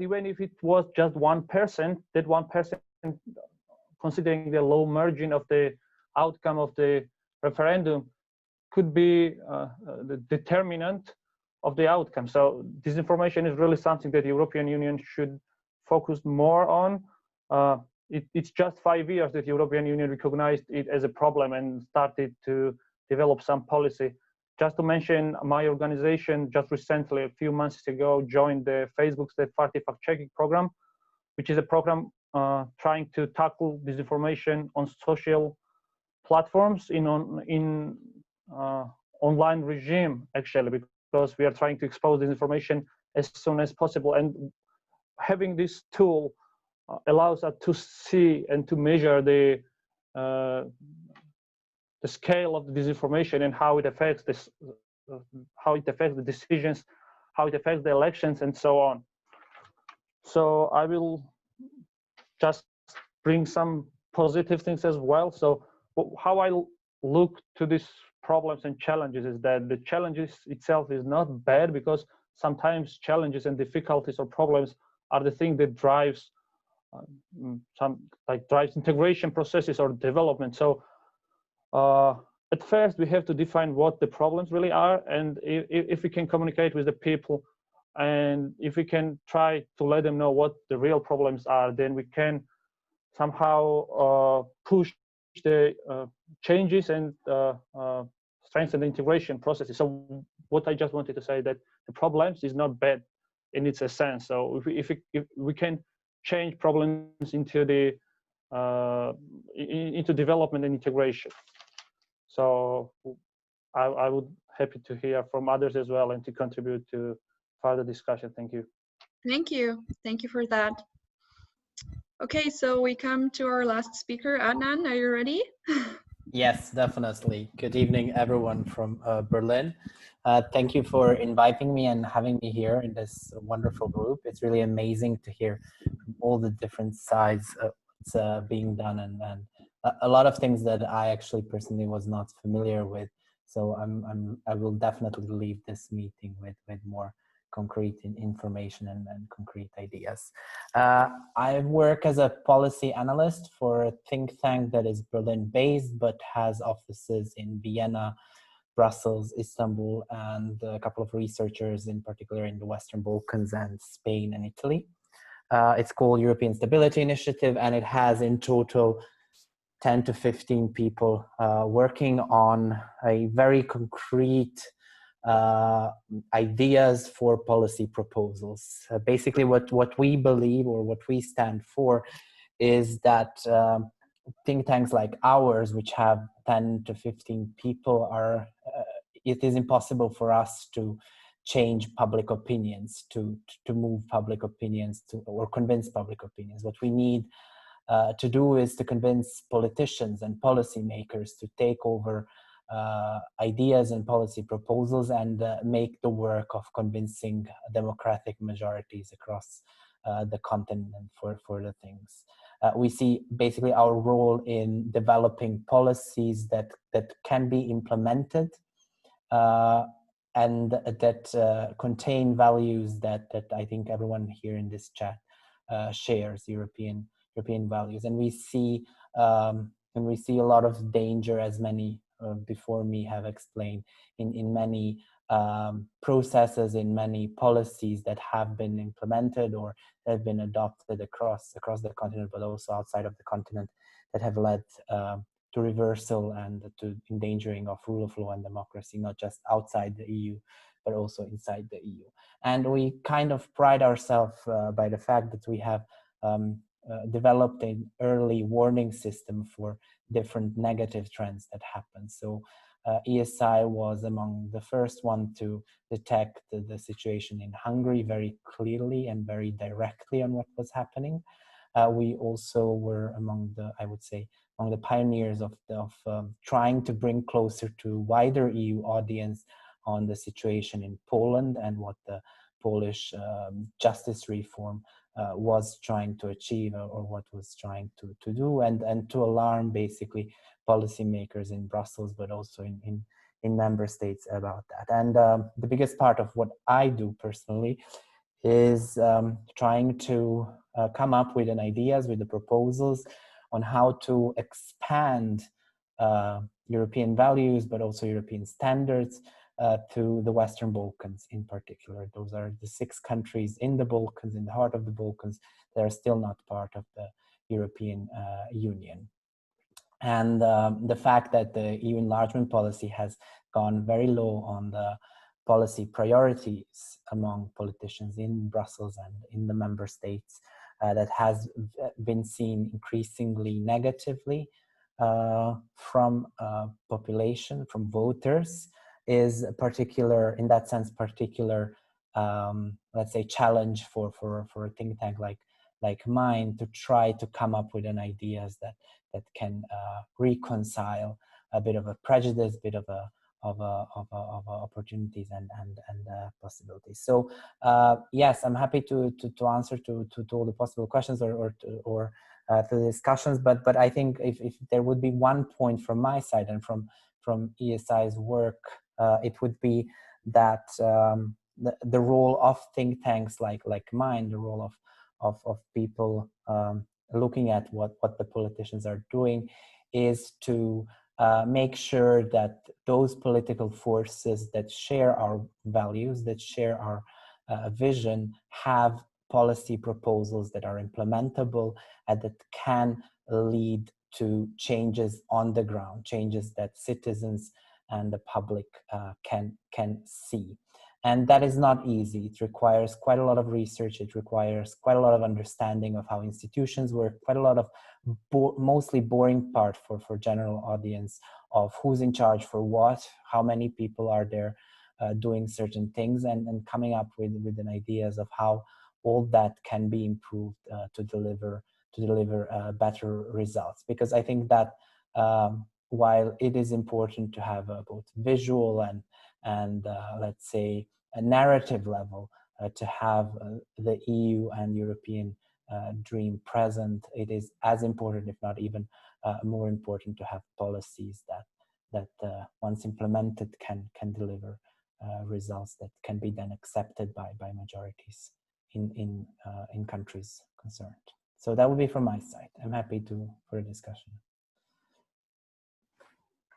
even if it was just 1%, that 1%, considering the low margin of the outcome of the referendum, could be the determinant of the outcome. So disinformation is really something that the European Union should focus more on. It's just 5 years that the European Union recognized it as a problem and started to develop some policy. Just to mention, my organization just recently, a few months ago, joined the Facebook's Third-Party Fact-Checking program, which is a program trying to tackle disinformation on social platforms in online regime, actually, because we are trying to expose disinformation as soon as possible. And having this tool allows us to see and to measure the scale of the disinformation and how it affects this, how it affects the decisions, how it affects the elections, and so on. So I will just bring some positive things as well. So how I look to these problems and challenges is that the challenges itself is not bad, because sometimes challenges and difficulties or problems are the thing that drives drives integration processes or development. So at first we have to define what the problems really are, and if we can communicate with the people and if we can try to let them know what the real problems are, then we can somehow push the changes and strengthen the integration processes. So what I just wanted to say, that the problems is not bad in its essence. So if we can change problems into the into development and integration. So I would happy to hear from others as well and to contribute to further discussion. Thank you. Thank you. Thank you for that. Okay, so we come to our last speaker. Adnan, are you ready? Yes, definitely. Good evening, everyone from Berlin. Thank you for inviting me and having me here in this wonderful group. It's really amazing to hear from all the different sides of what's being done, and a lot of things that I actually personally was not familiar with. So I will definitely leave this meeting with more concrete information and concrete ideas. I work as a policy analyst for a think tank that is Berlin based, but has offices in Vienna, Brussels, Istanbul, and a couple of researchers in particular in the Western Balkans and Spain and Italy. It's called European Stability Initiative, and it has in total 10 to 15 people working on a very concrete ideas for policy proposals. Basically what we believe, or what we stand for, is that think tanks like ours, which have 10 to 15 people, are it is impossible for us to change public opinions, to move public opinions, or convince public opinions. What we need to do is to convince politicians and policymakers to take over ideas and policy proposals and make the work of convincing democratic majorities across the continent for the things. We see basically our role in developing policies that can be implemented and that contain values that I think everyone here in this chat shares, European values. And we see a lot of danger, as many before me have explained, in many processes, in many policies that have been implemented or have been adopted across the continent, but also outside of the continent, that have led to reversal and to endangering of rule of law and democracy, not just outside the EU, but also inside the EU. And we kind of pride ourselves by the fact that we have developed an early warning system for different negative trends that happen. So ESI was among the first one to detect the situation in Hungary very clearly and very directly on what was happening. We also were among the, I would say, among the pioneers of trying to bring closer to wider EU audience on the situation in Poland and what the Polish justice reform was trying to achieve, or what was trying to do, and to alarm basically policymakers in Brussels, but also in member states about that. And the biggest part of what I do personally is trying to come up with ideas, with the proposals on how to expand European values, but also European standards to the Western Balkans in particular. Those are the 6 countries in the Balkans, in the heart of the Balkans, that are still not part of the European Union. And the fact that the EU enlargement policy has gone very low on the policy priorities among politicians in Brussels and in the member states, that has been seen increasingly negatively from population, from voters, is a particular, in that sense, particular, let's say, challenge for a think tank like mine to try to come up with an ideas that can reconcile a bit of a prejudice, bit of opportunities and possibilities. So yes, I'm happy to answer to all the possible questions or to the discussions. But I think if there would be one point from my side and from ESI's work, it would be that the role of think tanks like mine, the role of people looking at what the politicians are doing, is to make sure that those political forces that share our values, that share our vision, have policy proposals that are implementable and that can lead to changes on the ground, changes that citizens and the public can see. And that is not easy. It requires quite a lot of research. It requires quite a lot of understanding of how institutions work, quite a lot of mostly boring part for general audience of who's in charge for what, how many people are there doing certain things, and coming up with an ideas of how all that can be improved to deliver better results. Because I think that while it is important to have both visual and let's say a narrative level to have the EU and European dream present, it is as important, if not even more important, to have policies that once implemented can deliver results that can be then accepted by majorities in countries concerned. So that would be from my side. I'm happy for a discussion.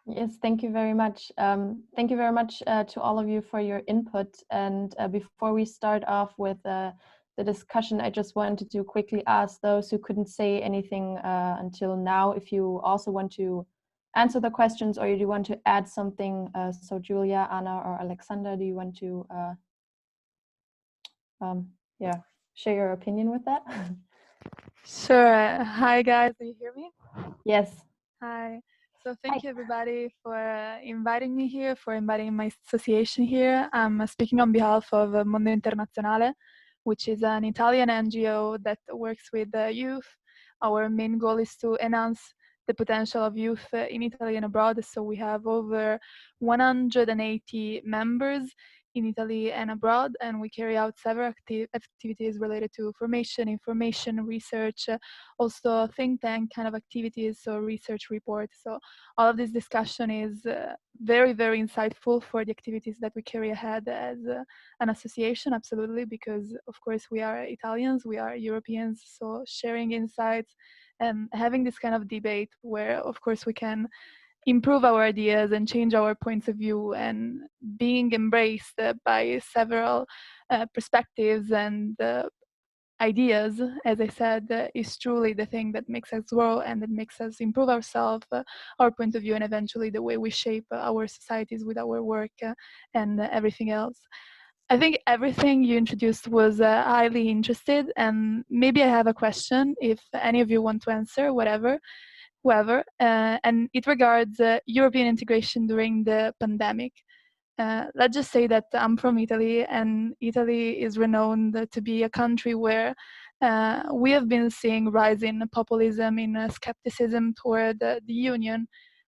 Yes, thank you very much. Thank you very much to all of you for your input. And before we start off with the discussion, I just wanted to quickly ask those who couldn't say anything until now, if you also want to answer the questions or you do want to add something. So Julia, Anna, or Alexander, do you want to share your opinion with that? Sure. Hi guys, do you hear me? Yes. Hi. So thank you everybody for inviting me here, for inviting my association here. I'm speaking on behalf of Mondo Internazionale, which is an Italian NGO that works with youth. Our main goal is to enhance the potential of youth in Italy and abroad. So we have over 180 members in Italy and abroad, and we carry out several activities related to formation, information, research, also think tank kind of activities, so research reports. So all of this discussion is very, very insightful for the activities that we carry ahead as an association, absolutely, because of course we are Italians, we are Europeans, so sharing insights and having this kind of debate where of course we can improve our ideas and change our points of view, and being embraced by several perspectives and ideas, as I said, is truly the thing that makes us grow and that makes us improve ourselves, our point of view, and eventually the way we shape our societies with our work and everything else. I think everything you introduced was highly interested, and maybe I have a question if any of you want to answer, whoever, and it regards European integration during the pandemic. Let's just say that I'm from Italy, and Italy is renowned to be a country where we have been seeing rise in populism, in skepticism toward the union,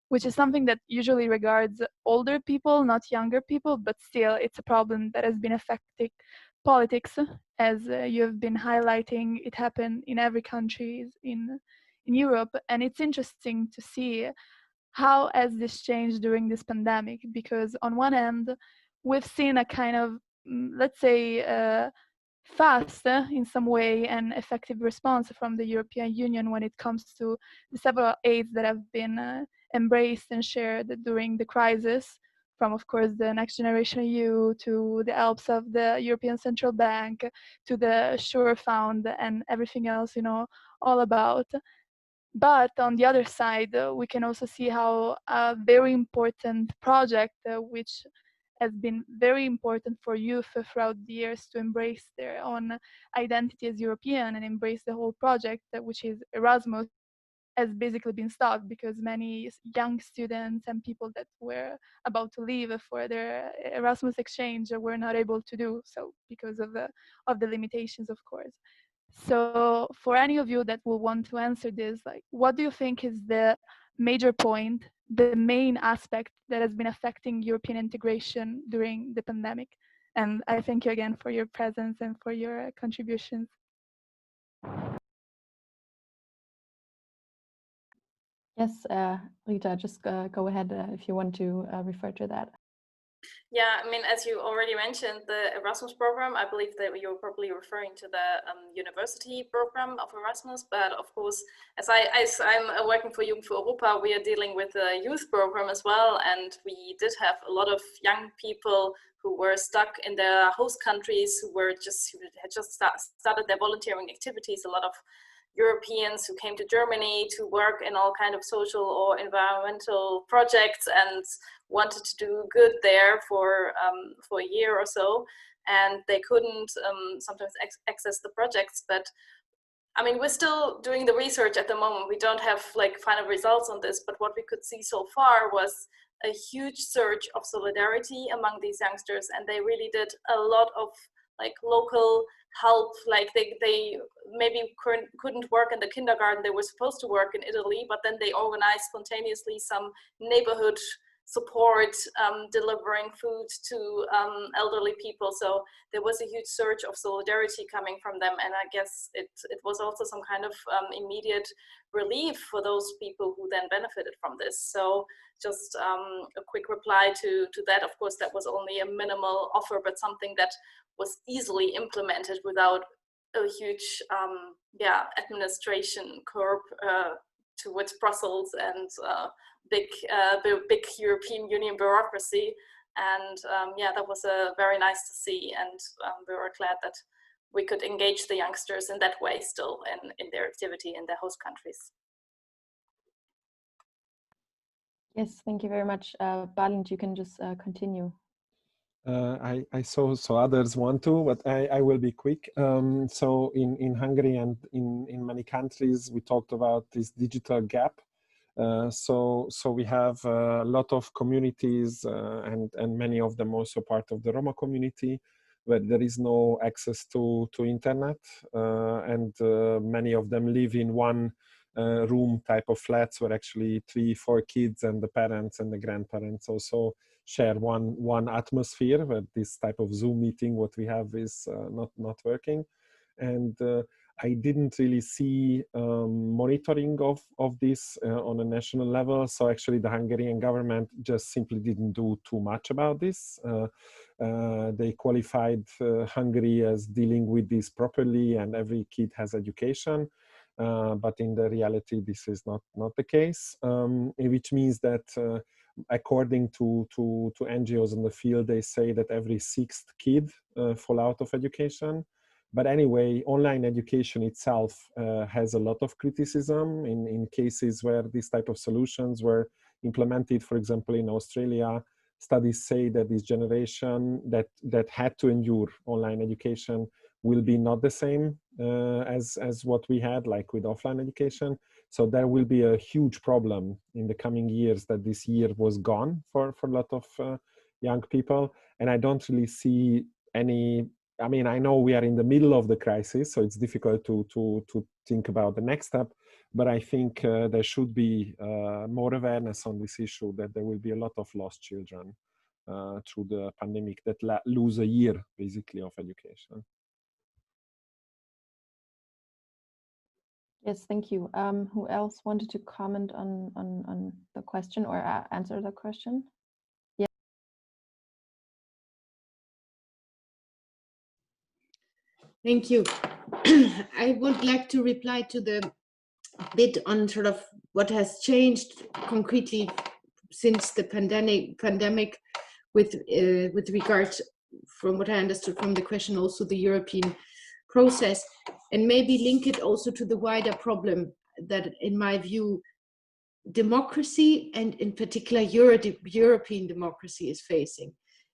which is something that usually regards older people, not younger people, but still it's a problem that has been affecting politics. As you have been highlighting, it happened in every country in Europe, and it's interesting to see how has this changed during this pandemic, because on one end, we've seen a kind of, let's say, fast in some way and effective response from the European Union when it comes to the several aids that have been embraced and shared during the crisis, from of course the Next Generation EU to the helps of the European Central Bank to the Sure Fund and everything else, all about. But on the other side, we can also see how a very important project, which has been very important for youth throughout the years to embrace their own identity as European and embrace the whole project, which is Erasmus, has basically been stopped because many young students and people that were about to leave for their Erasmus exchange were not able to do so because of the limitations, of course. So for any of you that will want to answer this, what do you think is the major point, the main aspect that has been affecting European integration during the pandemic? And I thank you again for your presence and for your contributions. Yes, Rita, just go ahead if you want to refer to that. Yeah, I mean, as you already mentioned, the Erasmus program, I believe that you're probably referring to the university program of Erasmus, but of course, as I'm working for Jugend für Europa, we are dealing with a youth program as well, and we did have a lot of young people who were stuck in their host countries, who had just started their volunteering activities, a lot of Europeans who came to Germany to work in all kind of social or environmental projects and wanted to do good there for a year or so, and they couldn't sometimes access the projects. But I mean, we're still doing the research at the moment. We don't have final results on this, but what we could see so far was a huge surge of solidarity among these youngsters, and they really did a lot of local help. They maybe couldn't work in the kindergarten they were supposed to work in Italy, but then they organized spontaneously some neighborhood support, delivering food to elderly people. So there was a huge surge of solidarity coming from them, and I guess it was also some kind of immediate relief for those people who then benefited from this. So just a quick reply to that. Of course, that was only a minimal offer, but something that was easily implemented without a huge administration curve towards Brussels and big European Union bureaucracy. And that was very nice to see, and we were glad that we could engage the youngsters in that way still in their activity in their host countries. Yes, thank you very much. Balint, you can just continue. I saw others want to, but I will be quick. So in Hungary and in many countries, we talked about this digital gap. So we have a lot of communities and many of them also part of the Roma community, where there is no access to internet, and many of them live in one room type of flats where actually 3-4 kids and the parents and the grandparents also share one atmosphere, where this type of Zoom meeting what we have is not working. And I didn't really see monitoring of this on a national level. So actually the Hungarian government just simply didn't do too much about this. They qualified Hungary as dealing with this properly and every kid has education. But in the reality, this is not the case, which means that according to NGOs in the field, they say that every 6th kid fall out of education. But anyway, online education itself has a lot of criticism in cases where these type of solutions were implemented. For example, in Australia, studies say that this generation that had to endure online education will be not the same as what we had, like with offline education. So there will be a huge problem in the coming years that this year was gone for a lot of young people. And I don't really see any I mean, I know we are in the middle of the crisis, so it's difficult to think about the next step. But I think there should be more awareness on this issue, that there will be a lot of lost children through the pandemic that lose a year, basically, of education. Yes, thank you. Who else wanted to comment on the question or answer the question? Yeah. Thank you. I would like to reply to the bit on sort of what has changed concretely since the pandemic with regard, from what I understood from the question, also the European process, and maybe link it also to the wider problem that, in my view, democracy, and in particular European democracy, is facing.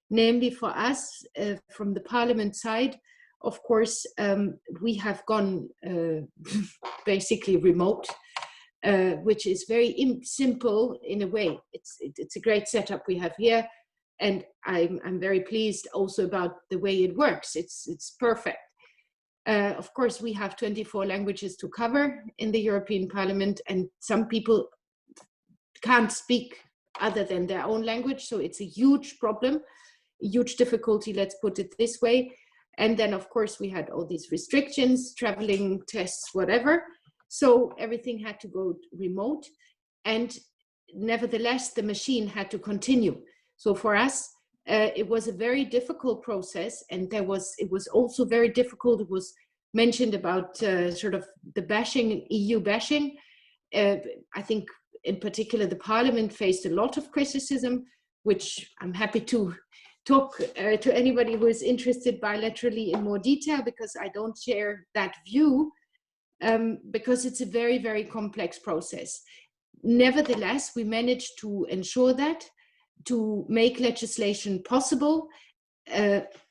Namely, for us, from the Parliament side, of course, we have gone basically remote, which is very simple in a way. It's a great setup we have here, and I'm very pleased also about the way it works. It's perfect. Of course, we have 24 languages to cover in the European Parliament, and some people can't speak other than their own language, so it's a huge problem, a huge difficulty, let's put it this way. And then, of course, we had all these restrictions, traveling, tests, whatever. So everything had to go remote. And nevertheless, the machine had to continue. So for us, it was a very difficult process. And it was also very difficult. It was mentioned about sort of the bashing, EU bashing. I think in particular, the Parliament faced a lot of criticism, which I'm happy to talk to anybody who is interested bilaterally in more detail, because I don't share that view, because it's a very, very complex process. Nevertheless, we managed to ensure that, to make legislation possible.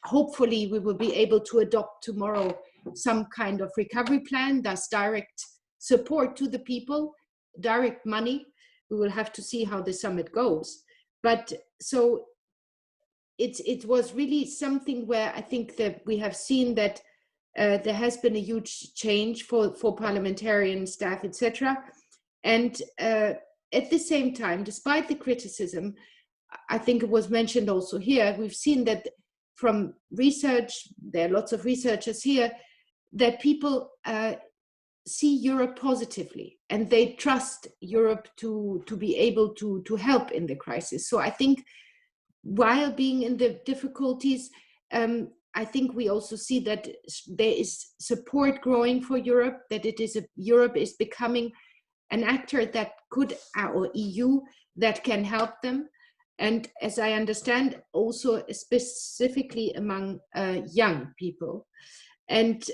Hopefully, we will be able to adopt tomorrow some kind of recovery plan, thus direct support to the people, direct money. We will have to see how the summit goes. But so it was really something where I think that we have seen that there has been a huge change for parliamentarian staff, etc. And at the same time, despite the criticism, I think it was mentioned also here, we've seen that from research, there are lots of researchers here, that people see Europe positively, and they trust Europe to be able to help in the crisis. So I think while being in the difficulties, I think we also see that there is support growing for Europe, that Europe is becoming an actor that could, or EU, that can help them. And as I understand, also specifically among young people. And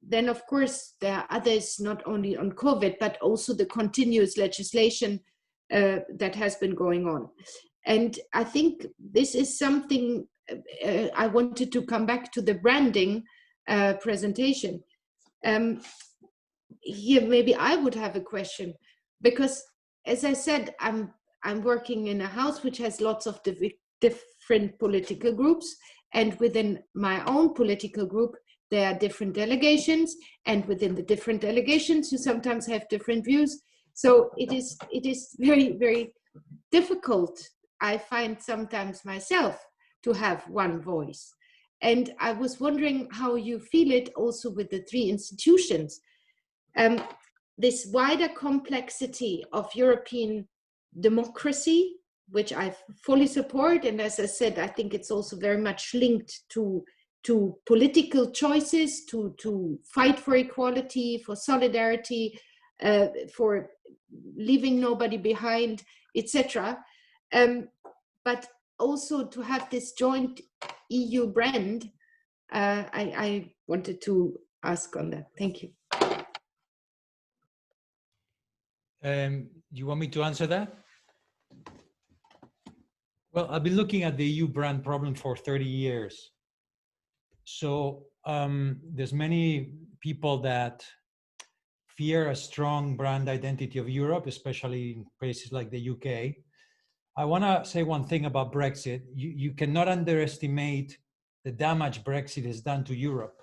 then, of course, there are others, not only on COVID, but also the continuous legislation that has been going on. And I think this is something I wanted to come back to the branding presentation. Here, maybe I would have a question, because as I said, I'm working in a house which has lots of different political groups, and within my own political group, there are different delegations, and within the different delegations, you sometimes have different views. So it is very, very difficult, I find sometimes myself, to have one voice. And I was wondering how you feel it also with the three institutions. This wider complexity of European democracy, which I fully support, and as I said, I think it's also very much linked to political choices, to fight for equality, for solidarity, for leaving nobody behind, etc. But also to have this joint EU brand, I wanted to ask on that. Thank you. You want me to answer that? Well, I've been looking at the EU brand problem for 30 years. So there's many people that fear a strong brand identity of Europe, especially in places like the UK. I want to say one thing about Brexit. You cannot underestimate the damage Brexit has done to Europe.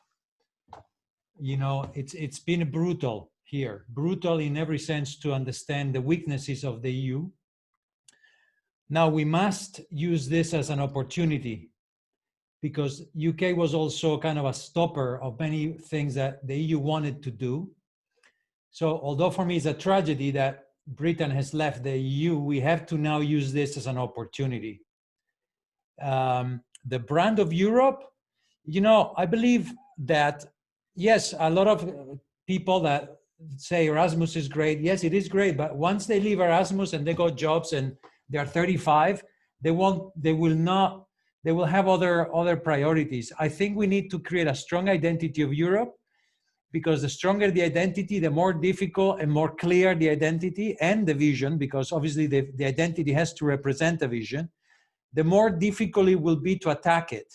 You know, it's been brutal here, brutal in every sense to understand the weaknesses of the EU. Now we must use this as an opportunity, because UK was also kind of a stopper of many things that the EU wanted to do. So although for me it's a tragedy that Britain has left the EU, we have to now use this as an opportunity. The brand of Europe, you know, I believe that, yes, a lot of people that say Erasmus is great, yes, it is great, but once they leave Erasmus and they got jobs and they're 35, they will have other priorities. I think we need to create a strong identity of Europe, because the stronger the identity, the more difficult and more clear the identity and the vision, because obviously the identity has to represent a vision, the more difficult it will be to attack it.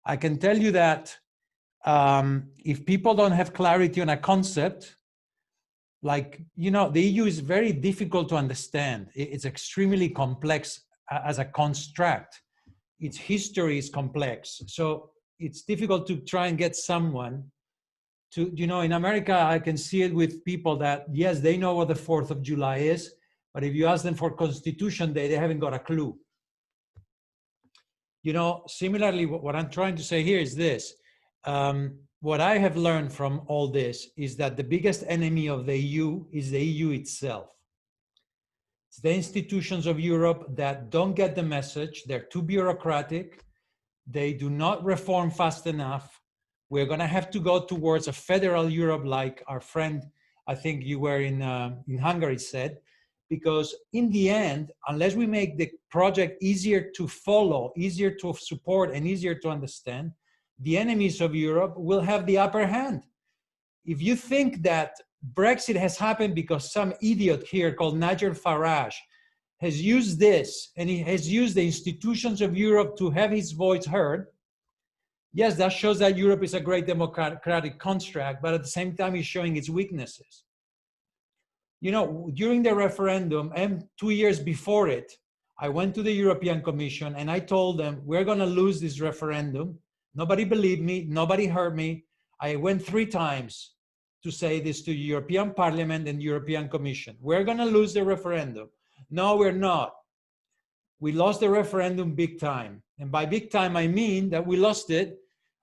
I can tell you that if people don't have clarity on a concept, like, you know, the EU is very difficult to understand. It's extremely complex as a construct. Its history is complex. So it's difficult to try and get someone to, you know, in America, I can see it with people that, yes, they know what the 4th of July is, but if you ask them for Constitution Day, they haven't got a clue. You know, similarly, what I'm trying to say here is this. What I have learned from all this is that the biggest enemy of the EU is the EU itself. It's the institutions of Europe that don't get the message. They're too bureaucratic. They do not reform fast enough. We're going to have to go towards a federal Europe, like our friend, I think you were in Hungary, said, because in the end, unless we make the project easier to follow, easier to support, and easier to understand, the enemies of Europe will have the upper hand. If you think that Brexit has happened because some idiot here called Nigel Farage has used this, and he has used the institutions of Europe to have his voice heard, yes, that shows that Europe is a great democratic construct, but at the same time, it's showing its weaknesses. You know, during the referendum and 2 years before it, I went to the European Commission and I told them, we're going to lose this referendum. Nobody believed me. Nobody heard me. I went 3 times to say this to European Parliament and European Commission. We're going to lose the referendum. No, we're not. We lost the referendum big time. And by big time, I mean that we lost it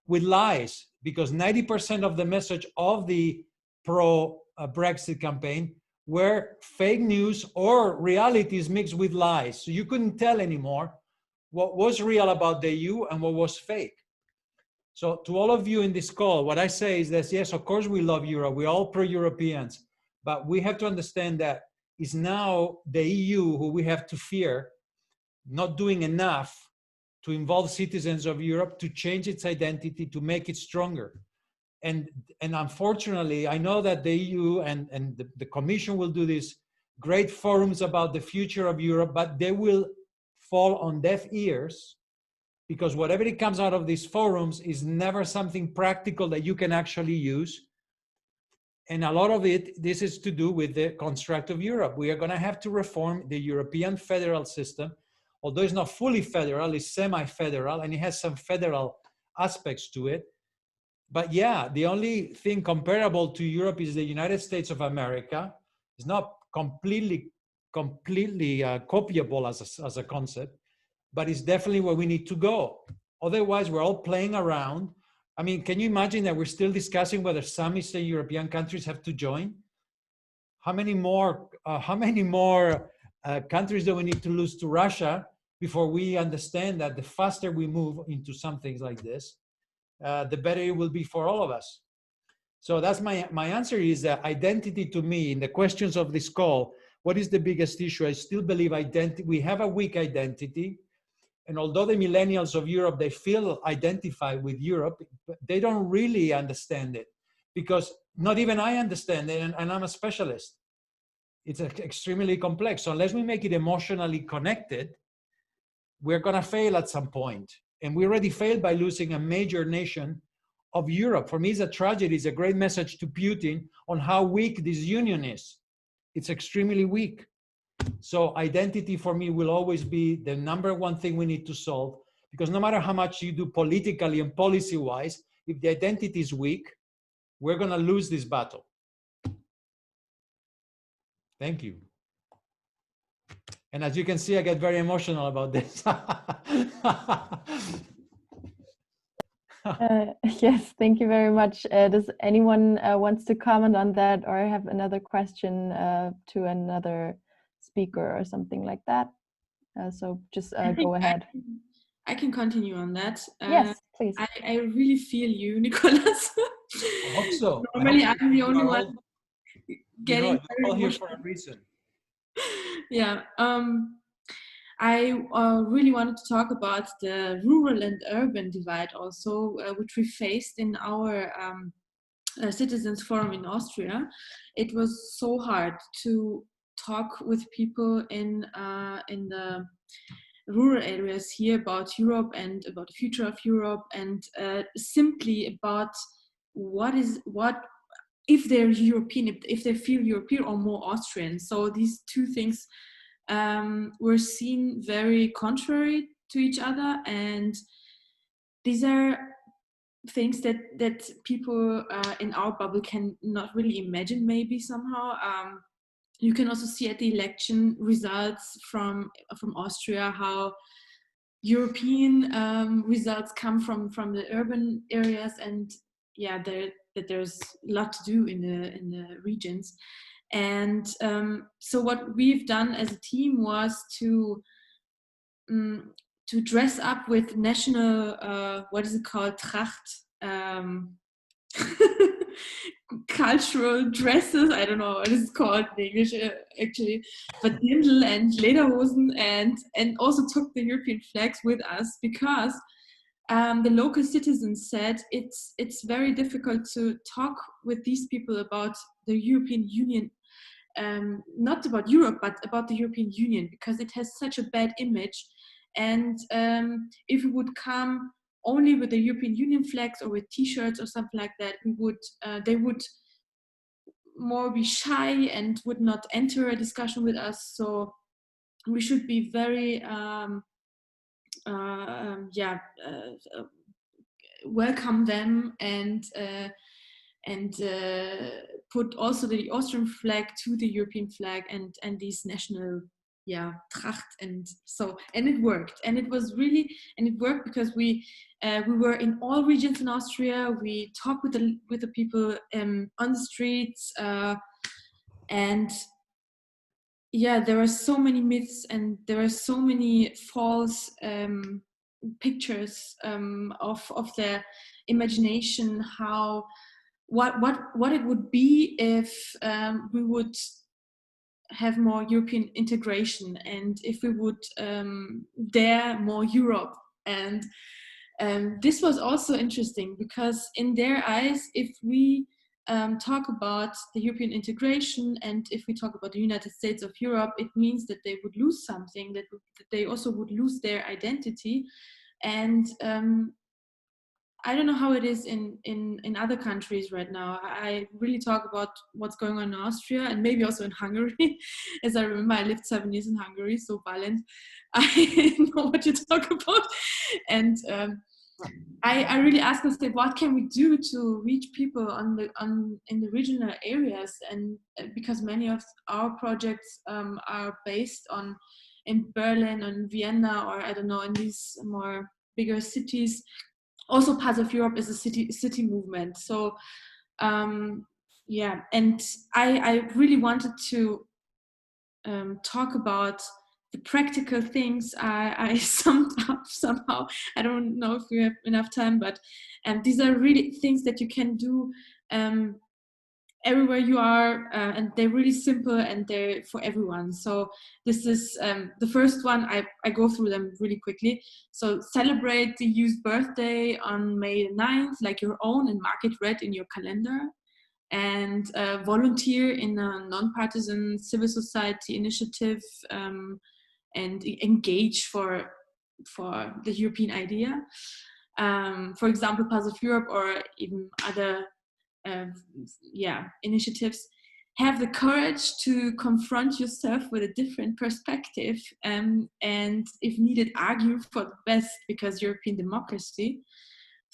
with lies, because 90% of the message of the pro-Brexit campaign were fake news or realities mixed with lies. So you couldn't tell anymore what was real about the EU and what was fake. So to all of you in this call, what I say is that, yes, of course we love Europe. We're all pro-Europeans, but we have to understand that it's now the EU who we have to fear not doing enough to involve citizens of Europe to change its identity, to make it stronger. And unfortunately, I know that the EU and the Commission will do these great forums about the future of Europe, but they will fall on deaf ears, because whatever it comes out of these forums is never something practical that you can actually use. And a lot of it, this is to do with the construct of Europe. We are going to have to reform the European federal system. Although it's not fully federal, it's semi-federal, and it has some federal aspects to it. But yeah, the only thing comparable to Europe is the United States of America. It's not completely copyable as a concept, but it's definitely where we need to go. Otherwise, we're all playing around. I mean, can you imagine that we're still discussing whether some Eastern European countries have to join? How many more countries do we need to lose to Russia before we understand that the faster we move into some things like this, the better it will be for all of us? So that's my answer is that identity to me, in the questions of this call, what is the biggest issue? I still believe identity. We have a weak identity. And although the millennials of Europe, they feel identified with Europe, they don't really understand it, because not even I understand it, and I'm a specialist. It's extremely complex. So unless we make it emotionally connected, we're going to fail at some point. And we already failed by losing a major nation of Europe. For me, it's a tragedy. It's a great message to Putin on how weak this union is. It's extremely weak. So identity for me will always be the #1 thing we need to solve, Because no matter how much you do politically and policy-wise, if the identity is weak, we're going to lose this battle. Thank you. And as you can see, I get very emotional about this. Yes, thank you very much. Does anyone wants to comment on that or have another question to another speaker or something like that? So just go ahead. I can continue on that. Yes, please. I really feel you, Nicolas. I hope so. Normally, I'm the only one getting you're all here for a reason. Yeah. I really wanted to talk about the rural and urban divide also, which we faced in our Citizens Forum in Austria. It was so hard to talk with people in the rural areas here about Europe and about the future of Europe, and simply about what if they're European, if they feel European or more Austrian. So these two things were seen very contrary to each other, and these are things that people in our bubble can not really imagine, maybe somehow. You can also see at the election results from Austria how European results come from the urban areas, and yeah, there's a lot to do in the regions. And so what we've done as a team was to dress up with national, what is it called, Tracht, cultural dresses. I don't know what it's called in English actually, but Dirndl and Lederhosen, and also took the European flags with us, because the local citizens said it's very difficult to talk with these people about the European Union, not about Europe, but about the European Union, because it has such a bad image. And if we would come only with the European Union flags or with T-shirts or something like that, they would more be shy and would not enter a discussion with us. So we should be very welcome them and put also the Austrian flag to the European flag and these national Tracht, and it worked, and it was really, and it worked because we were in all regions in Austria. We talked with the people on the streets, and yeah, there are so many myths and there are so many false pictures of their imagination, how what it would be if we would have more European integration, and if we would dare more Europe. And this was also interesting, because in their eyes, if we talk about the European integration and if we talk about the United States of Europe, it means that they would lose something, that they also would lose their identity. And I don't know how it is in other countries right now. I really talk about what's going on in Austria and maybe also in Hungary. As I remember, I lived 7 years in Hungary, so Balint, I know what you talk about. And I really ask myself, what can we do to reach people in the regional areas? And because many of our projects are based in Berlin, in Vienna, or I don't know, in these more bigger cities. Also, parts of Europe is a city movement. So, yeah, and I really wanted to talk about the practical things I summed up somehow. I don't know if we have enough time, but these are really things that you can do everywhere you are, and they're really simple and they're for everyone. So this is the first one. I go through them really quickly. So celebrate the youth birthday on May 9th, like your own, and mark it red in your calendar. And volunteer in a non-partisan civil society initiative, and engage for the European idea. For example, Parts of Europe, or even other initiatives. have the courage to confront yourself with a different perspective, and if needed, argue for the best, because European democracy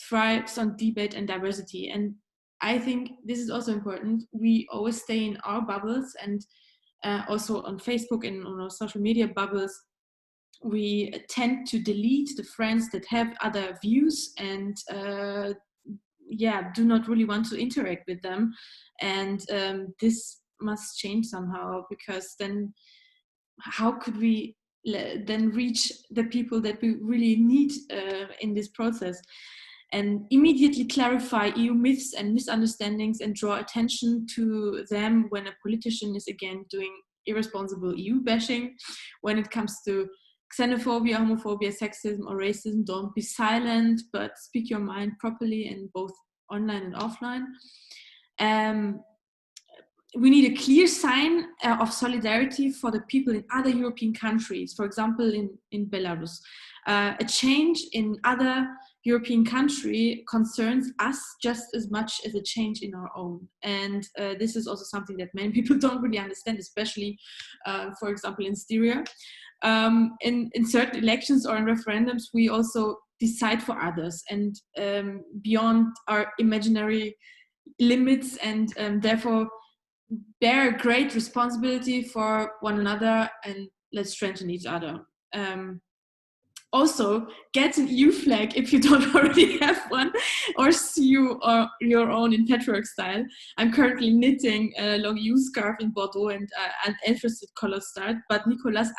thrives on debate and diversity. And I think this is also important. We always stay in our bubbles, and also on Facebook and on our social media bubbles, we tend to delete the friends that have other views and do not really want to interact with them. And this must change somehow, because then how could we then reach the people that we really need in this process? And immediately clarify EU myths and misunderstandings and draw attention to them when a politician is again doing irresponsible EU bashing. When it comes to xenophobia, homophobia, sexism, or racism, don't be silent, but speak your mind properly in both online and offline. We need a clear sign of solidarity for the people in other European countries, for example, in Belarus. A change in other European country concerns us just as much as a change in our own. And this is also something that many people don't really understand, especially, for example, in Styria. In certain elections or in referendums, we also decide for others and beyond our imaginary limits, and therefore bear great responsibility for one another, and let's strengthen each other. Also, get an EU flag if you don't already have one, or sew or your own in patchwork style. I'm currently knitting a long EU scarf in Bordeaux and an interested color start. But Nicolas,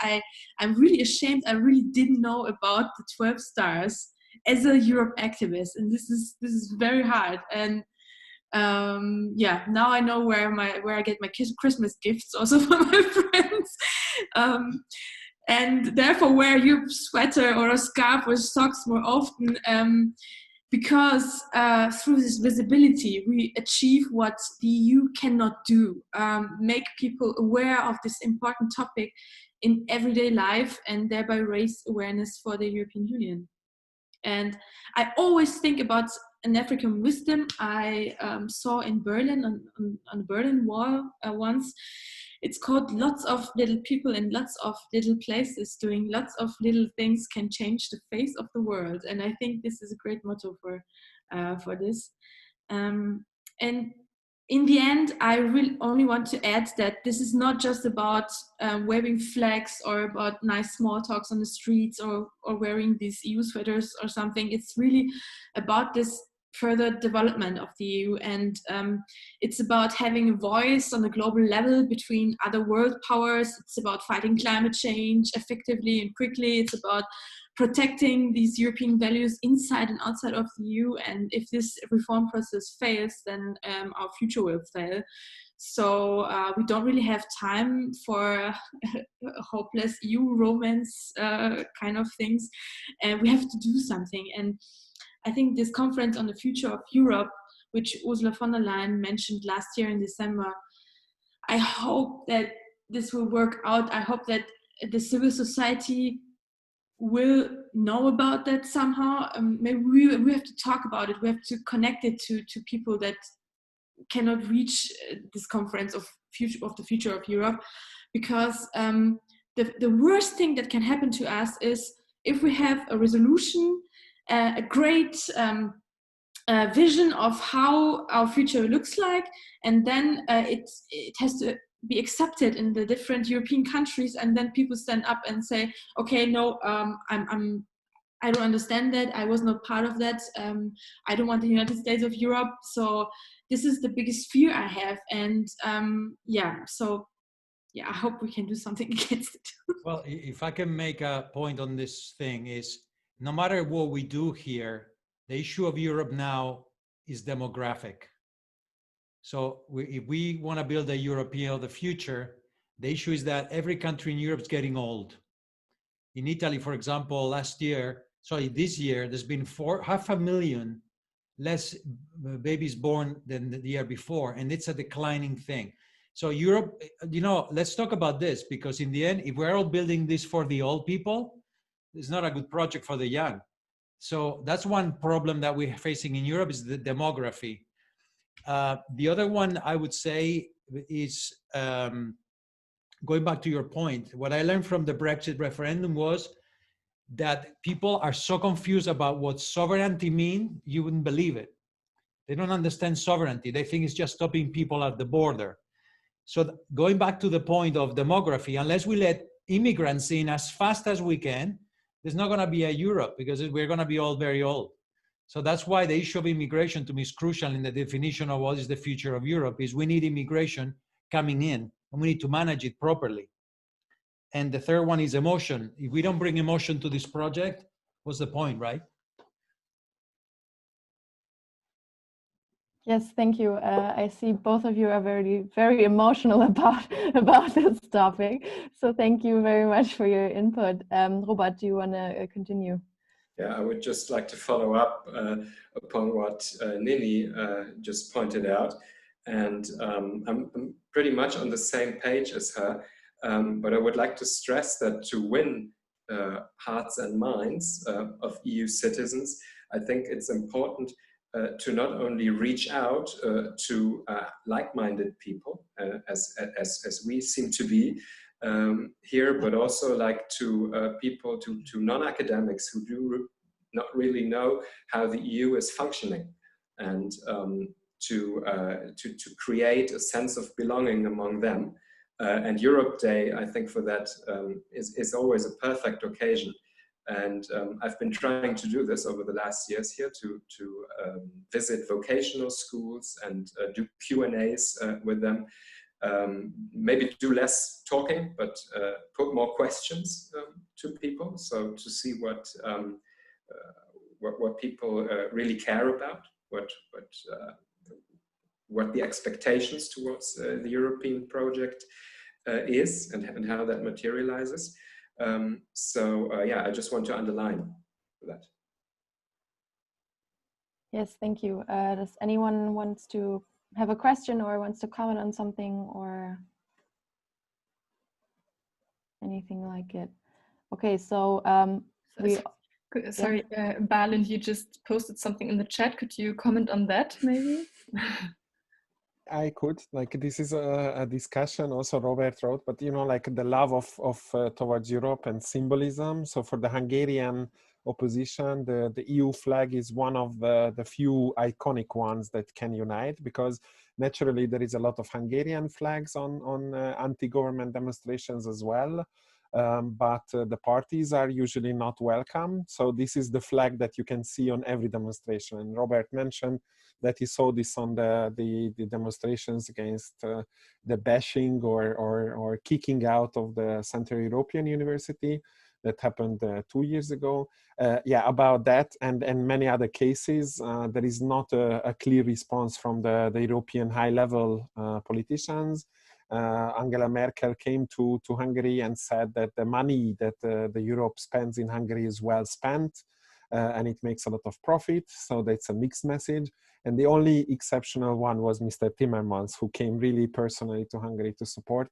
I'm really ashamed. I really didn't know about the 12 stars as a Europe activist, and this is very hard. And now I know where I get my Christmas gifts also from my friends. And therefore wear your sweater or a scarf or socks more often, because through this visibility we achieve what the EU cannot do, make people aware of this important topic in everyday life, and thereby raise awareness for the European Union. And I always think about an African wisdom I saw in Berlin on the Berlin Wall once. It's called "Lots of little people in lots of little places doing lots of little things can change the face of the world." And I think this is a great motto for this. And in the end, I really only want to add that this is not just about waving flags or about nice small talks on the streets or wearing these EU sweaters or something. It's really about this further development of the EU, and it's about having a voice on a global level between other world powers. It's about fighting climate change effectively and quickly. It's about protecting these European values inside and outside of the EU, and if this reform process fails, then our future will fail. So we don't really have time for a hopeless EU romance kind of things, and we have to do something. And I think this conference on the future of Europe, which Ursula von der Leyen mentioned last year in December, I hope that this will work out. I hope that the civil society will know about that somehow. Maybe we have to talk about it. We have to connect it to people that cannot reach this conference of the future of Europe, because the worst thing that can happen to us is if we have a resolution, a great vision of how our future looks like, and then it has to be accepted in the different European countries, and then people stand up and say, okay, no, I don't understand that, I was not part of that, I don't want the United States of Europe. So this is the biggest fear I have, and I hope we can do something against it. Well, if I can make a point on this thing, is no matter what we do here, the issue of Europe now is demographic. So if we want to build a European of the future, the issue is that every country in Europe is getting old. In Italy, for example, this year, there's been 500,000 less babies born than the year before, and it's a declining thing. So Europe, let's talk about this, because in the end, if we're all building this for the old people, it's not a good project for the young. So that's one problem that we're facing in Europe, is the demography. The other one I would say is going back to your point. What I learned from the Brexit referendum was that people are so confused about what sovereignty means, you wouldn't believe it. They don't understand sovereignty. They think it's just stopping people at the border. So going back to the point of demography, unless we let immigrants in as fast as we can, there's not going to be a Europe, because we're going to be all very old. So that's why the issue of immigration to me is crucial in the definition of what is the future of Europe. Is we need immigration coming in, and we need to manage it properly. And the third one is emotion. If we don't bring emotion to this project, what's the point, right? Yes, thank you. I see both of you are very, very emotional about this topic. So thank you very much for your input. Robert, do you want to continue? Yeah, I would just like to follow up upon what Nini just pointed out. And I'm pretty much on the same page as her, but I would like to stress that to win hearts and minds of EU citizens, I think it's important to not only reach out to like-minded people, as we seem to be here, but also like to people, to non-academics who do not really know how the EU is functioning, and to create a sense of belonging among them. And Europe Day, I think, for that is always a perfect occasion. And I've been trying to do this over the last years here, to visit vocational schools and do Q&As with them. Maybe do less talking, but put more questions to people, so to see what people really care about, what the expectations towards the European project is, and how that materializes. Yeah, I just want to underline that. Yes, thank you. Does anyone wants to have a question or wants to comment on something or anything like it? Okay, so sorry, Balint, you just posted something in the chat. Could you comment on that, maybe? I could, like, this is a discussion also Robert wrote, but you know, like the love of towards Europe and symbolism. So for the Hungarian opposition, the EU flag is one of the few iconic ones that can unite, because naturally there is a lot of Hungarian flags on anti-government demonstrations as well. But the parties are usually not welcome. So this is the flag that you can see on every demonstration. And Robert mentioned that he saw this on the demonstrations against the bashing or kicking out of the Central European University that happened 2 years ago. Yeah, about that and many other cases, there is not a clear response from the European high-level politicians. Angela Merkel came to Hungary and said that the money that the Europe spends in Hungary is well spent, and it makes a lot of profit. So that's a mixed message. And the only exceptional one was Mr. Timmermans, who came really personally to Hungary to support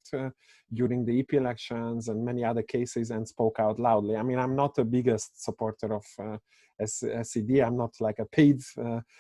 during the EP elections and many other cases, and spoke out loudly. I mean, I'm not the biggest supporter of SED. I'm not like a paid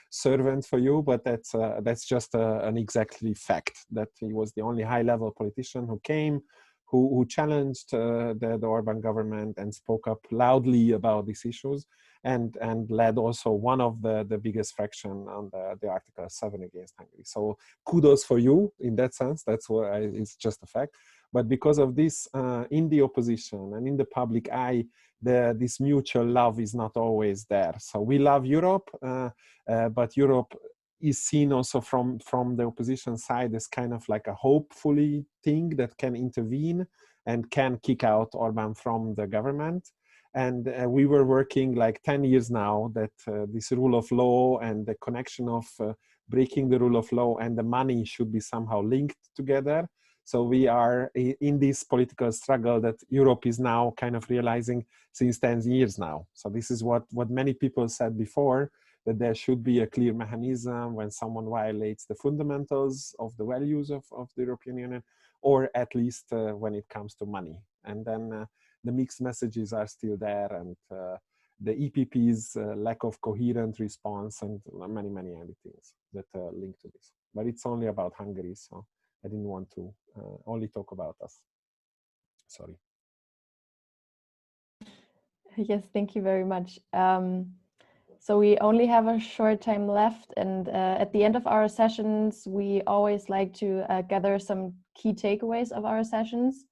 servant for you, but that's just an exactly fact, that he was the only high-level politician who came, who challenged the Orban government and spoke up loudly about these issues, and led also one of the biggest fraction on the Article 7 against Hungary. So kudos for you in that sense. That's what it's just a fact. But because of this, in the opposition and in the public eye, this mutual love is not always there. So we love Europe, but Europe is seen also from the opposition side as kind of like a hopefully thing that can intervene and can kick out Orban from the government. And we were working like 10 years now that this rule of law and the connection of breaking the rule of law and the money should be somehow linked together. So we are in this political struggle that Europe is now kind of realizing since 10 years now. So this is what many people said before, that there should be a clear mechanism when someone violates the fundamentals of the values of the European Union, or at least when it comes to money. And then the mixed messages are still there, and the EPP's lack of coherent response, and many other things that link to this. But it's only about Hungary, so I didn't want to only talk about us. Sorry. Yes, thank you very much. So we only have a short time left, and at the end of our sessions, we always like to gather some key takeaways of our sessions.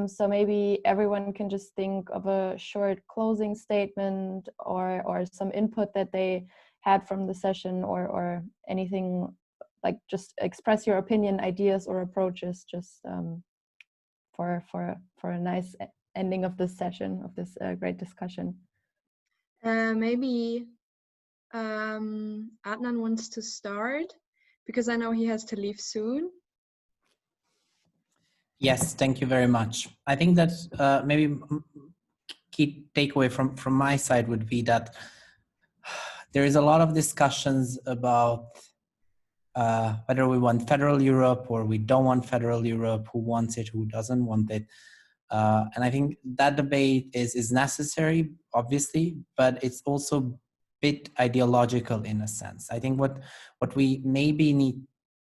So maybe everyone can just think of a short closing statement or some input that they had from the session, or anything, like just express your opinion, ideas, or approaches, just for a nice ending of this session, of this great discussion. Maybe Adnan wants to start, because I know he has to leave soon. Yes, thank you very much. I think that maybe key takeaway from my side would be that there is a lot of discussions about whether we want federal Europe or we don't want federal Europe, who wants it, who doesn't want it. And I think that debate is necessary, obviously, but it's also a bit ideological in a sense. I think what we maybe need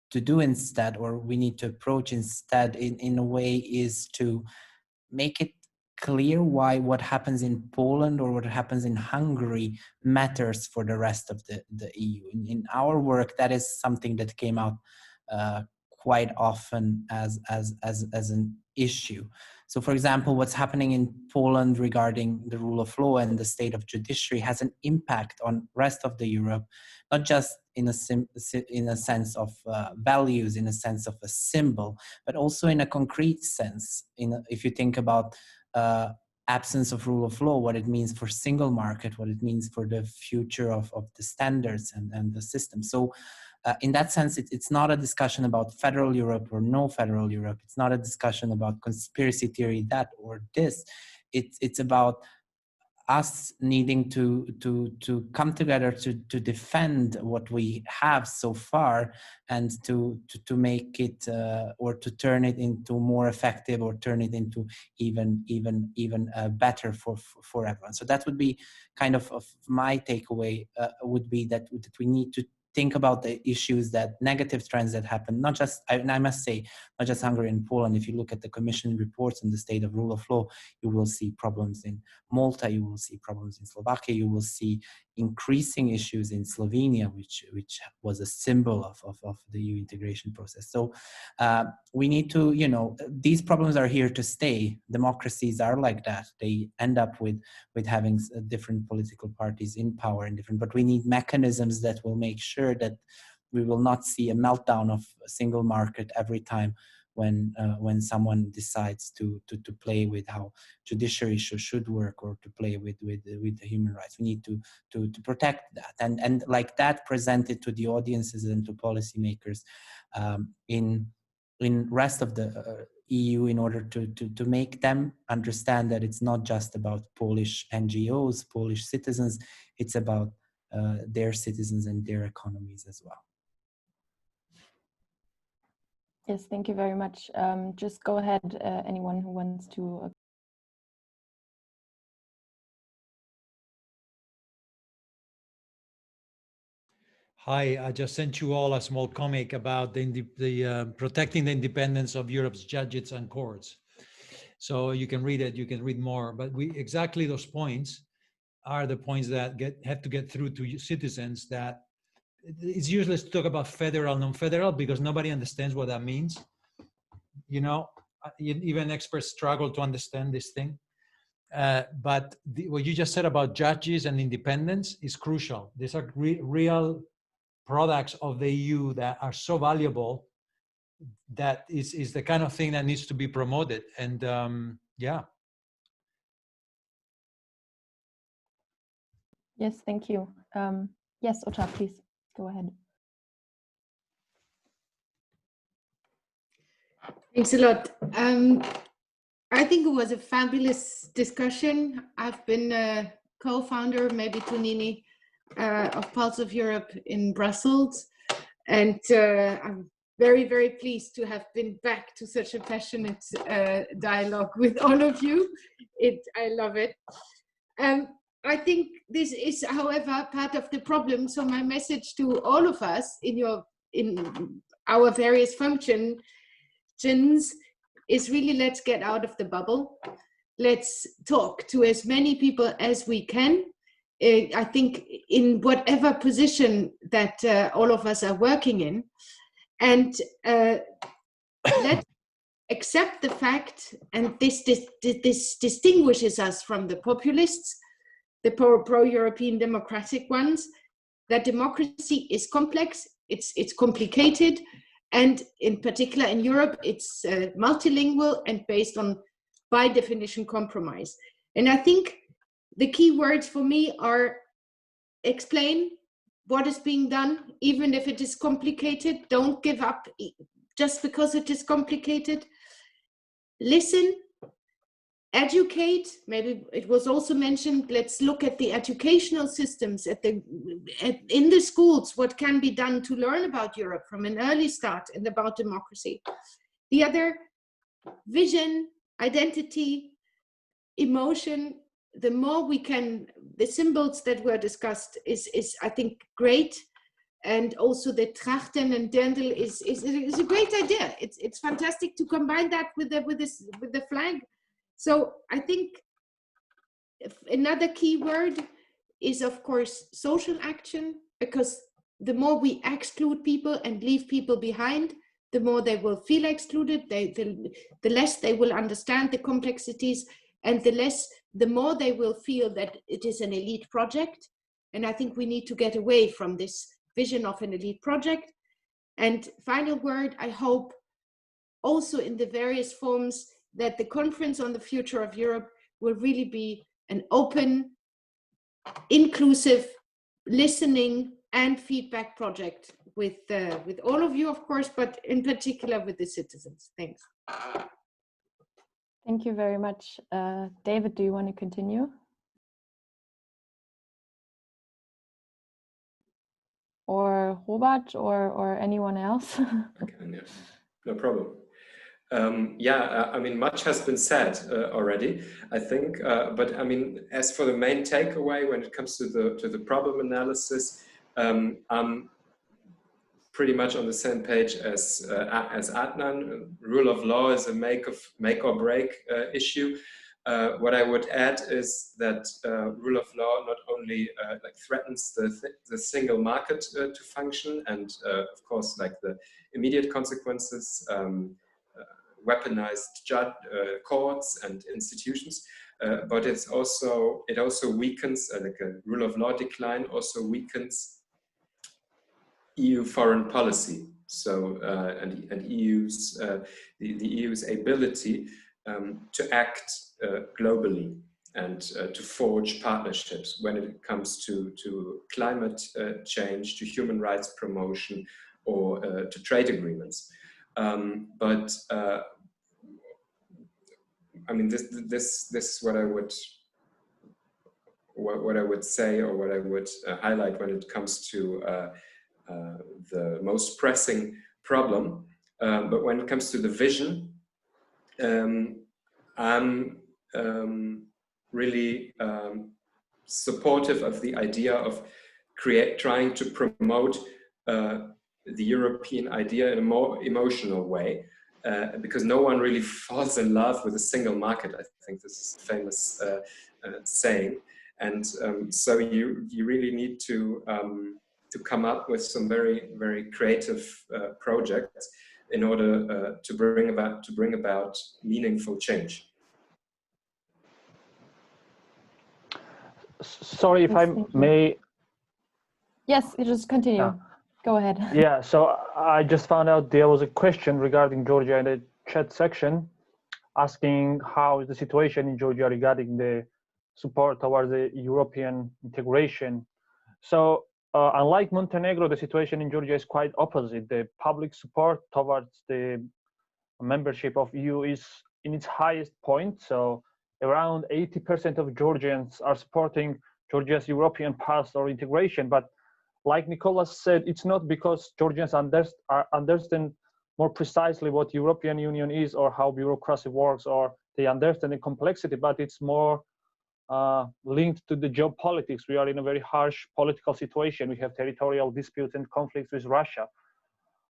to do instead, or we need to approach instead in a way, is to make it clear why what happens in Poland or what happens in Hungary matters for the rest of the EU. In our work, that is something that came out quite often as an issue. So, for example, what's happening in Poland regarding the rule of law and the state of judiciary has an impact on rest of the Europe, not just in a sense of values, in a sense of a symbol, but also in a concrete sense. If you think about absence of rule of law, what it means for single market, what it means for the future of the standards and the system. So in that sense, it's not a discussion about federal Europe or no federal Europe. It's not a discussion about conspiracy theory, that or this. It's about us needing to come together to defend what we have so far, and to make it or to turn it into more effective, or turn it into even better for everyone. So that would be kind of my takeaway, would be that we need to think about the issues, that negative trends that happen, not just, and I must say, not just Hungary and Poland. If you look at the Commission reports on the state of rule of law, you will see problems in Malta, you will see problems in Slovakia, you will see increasing issues in Slovenia, which was a symbol of the EU integration process. So we need to, these problems are here to stay. Democracies are like that. They end up with having different political parties in power and different, but we need mechanisms that will make sure that we will not see a meltdown of a single market every time when someone decides to play with how judiciary should work, or to play with the human rights. We need to protect that, and like that, present it to the audiences and to policymakers in rest of the EU, in order to make them understand that it's not just about Polish NGOs, Polish citizens, it's about their citizens and their economies as well. Yes, thank you very much. Just go ahead, anyone who wants to. Hi, I just sent you all a small comic about the protecting the independence of Europe's judges and courts. So you can read it, you can read more, but exactly those points are the points that have to get through to citizens, that it's useless to talk about federal, non-federal, because nobody understands what that means. Even experts struggle to understand this thing. But what you just said about judges and independence is crucial. These are real products of the EU that are so valuable, that is the kind of thing that needs to be promoted. And yeah. Yes, thank you. Yes, Ota, please go ahead. Thanks a lot. I think it was a fabulous discussion. I've been a co-founder, maybe Tonini, of Pulse of Europe in Brussels. And I'm very, very pleased to have been back to such a passionate dialogue with all of you. I love it. I think this is, however, part of the problem. So my message to all of us in our various functions questions is really, let's get out of the bubble. Let's talk to as many people as we can. I think in whatever position that all of us are working in. And let's accept the fact, and this distinguishes us from the populists, the pro-European democratic ones, that democracy is complex, it's complicated, and in particular in Europe, it's multilingual and based on, by definition, compromise. And I think the key words for me are explain what is being done, even if it is complicated. Don't give up just because it is complicated. Listen, educate. Maybe it was also mentioned, let's look at the educational systems in the schools, what can be done to learn about Europe from an early start and about democracy. The other, vision, identity, emotion. The more we can, the symbols that were discussed is I think great, and also the Trachten and Dirndl is a great idea. It's fantastic to combine that with the flag. So I think another key word is, of course, social action, because the more we exclude people and leave people behind, the more they will feel excluded. The less they will understand the complexities, and the more they will feel that it is an elite project. And I think we need to get away from this vision of an elite project. And final word, I hope also in the various forms that the Conference on the Future of Europe will really be an open, inclusive, listening and feedback project with all of you, of course, but in particular with the citizens. Thanks. Thank you very much. David, do you want to continue? Or Robert, or anyone else? Okay, no problem. Yeah, I mean, much has been said already, I think. But I mean, as for the main takeaway when it comes to the problem analysis, I'm pretty much on the same page as Adnan. Rule of law is a make or break issue. What I would add is that rule of law not only like threatens the single market to function, and of course, like the immediate consequences, weaponized courts and institutions, but it also weakens, like a rule of law decline also weakens EU foreign policy. So and EU's the EU's ability to act globally and to forge partnerships when it comes to climate change, to human rights promotion, or to trade agreements. But I mean, this is what I would say, or what I would highlight when it comes to the most pressing problem. But when it comes to the vision, I'm really supportive of the idea of trying to promote the European idea in a more emotional way, because no one really falls in love with a single market. I think this is a famous saying, and so you really need to come up with some very, very creative projects in order to bring about meaningful change. Sorry if I may. Yes, you just continue. Go ahead. Yeah, so I just found out there was a question regarding Georgia in the chat section, asking how is the situation in Georgia regarding the support towards the European integration. So unlike Montenegro, the situation in Georgia is quite opposite. The public support towards the membership of EU is in its highest point. So around 80% of Georgians are supporting Georgia's European path or integration. But like Nicolas said, it's not because Georgians understand more precisely what European Union is or how bureaucracy works, or they understand the complexity, but it's more linked to the geopolitics. We are in a very harsh political situation. We have territorial disputes and conflicts with Russia.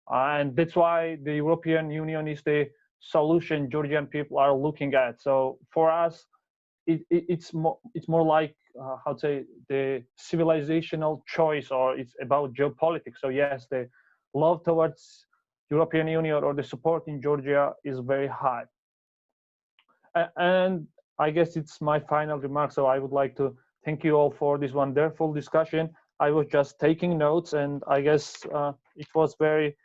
And that's why the European Union is the solution Georgian people are looking at. So for us, it's more like how to say, the civilizational choice, or it's about geopolitics. So yes, the love towards European Union or the support in Georgia is very high. And I guess it's my final remark. So I would like to thank you all for this wonderful discussion. I was just taking notes, and I guess it was very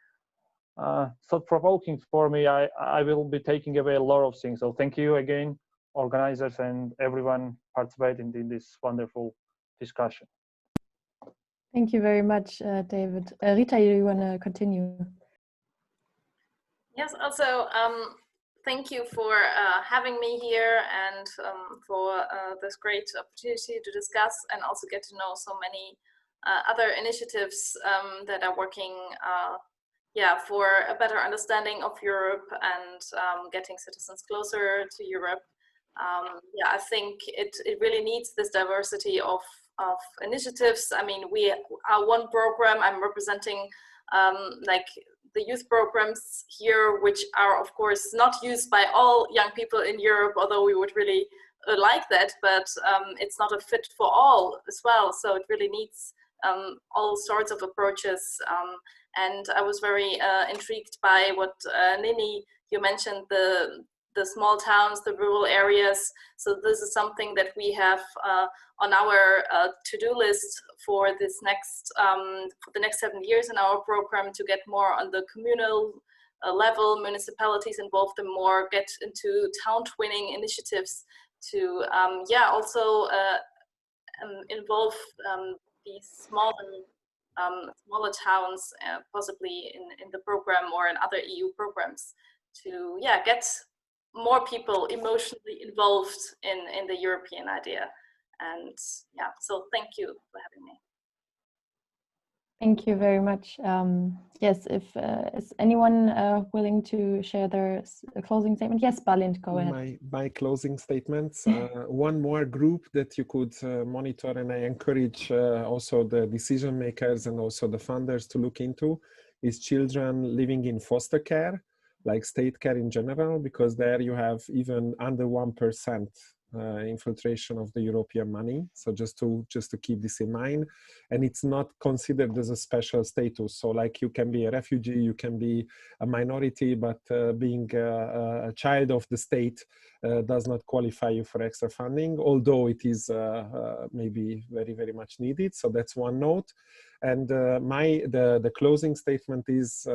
thought-provoking for me. I will be taking away a lot of things. So thank you again, organizers and everyone participating in this wonderful discussion. Thank you very much, David. Rita, you want to continue? Yes, also thank you for having me here and for this great opportunity to discuss and also get to know so many other initiatives that are working for a better understanding of Europe and getting citizens closer to Europe. I think it really needs this diversity of initiatives. I mean, we are one program. I'm representing like the youth programs here, which are of course not used by all young people in Europe, although we would really like that, but it's not a fit for all as well. So it really needs all sorts of approaches. And I was very intrigued by what Nini, you mentioned, the small towns, the rural areas. So this is something that we have on our to-do list for this next for the next 7 years in our program, to get more on the communal level, municipalities involve them more, get into town twinning initiatives to also involve these smaller towns, possibly in the program or in other EU programs, to get more people emotionally involved in the European idea. And so thank you for having me. Thank you very much. Yes, if is anyone willing to share their closing statement? Yes, Balint, go ahead. My closing statements. One more group that you could monitor, and I encourage also the decision makers and also the funders to look into, is children living in foster care, like state care in general, because there you have even under 1% infiltration of the European money. So just to keep this in mind, and it's not considered as a special status. So like you can be a refugee, you can be a minority, but being a child of the state does not qualify you for extra funding, although it is maybe very, very much needed. So that's one note. And the closing statement is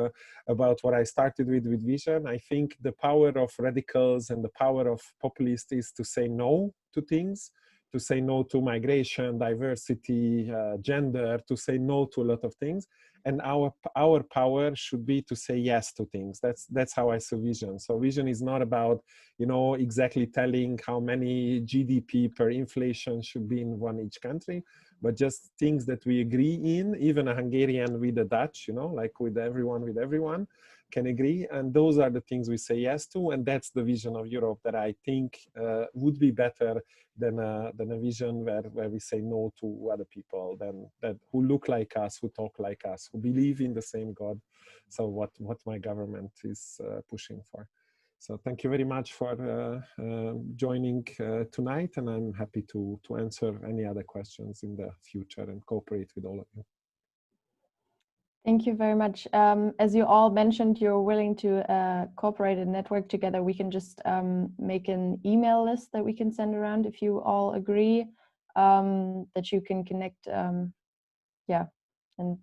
about what I started with vision. I think the power of radicals and the power of populists is to say no to things, to say no to migration, diversity, gender, to say no to a lot of things. And our power should be to say yes to things. That's how I see vision. So vision is not about, exactly telling how many GDP per inflation should be in each country, but just things that we agree in, even a Hungarian with a Dutch, like with everyone can agree. And those are the things we say yes to. And that's the vision of Europe that I think would be better than a vision where we say no to other people, that who look like us, who talk like us, who believe in the same God. So what my government is pushing for. So thank you very much for joining tonight, and I'm happy to answer any other questions in the future and cooperate with all of you. Thank you very much. As you all mentioned, you're willing to cooperate and network together. We can just make an email list that we can send around if you all agree, that you can connect. And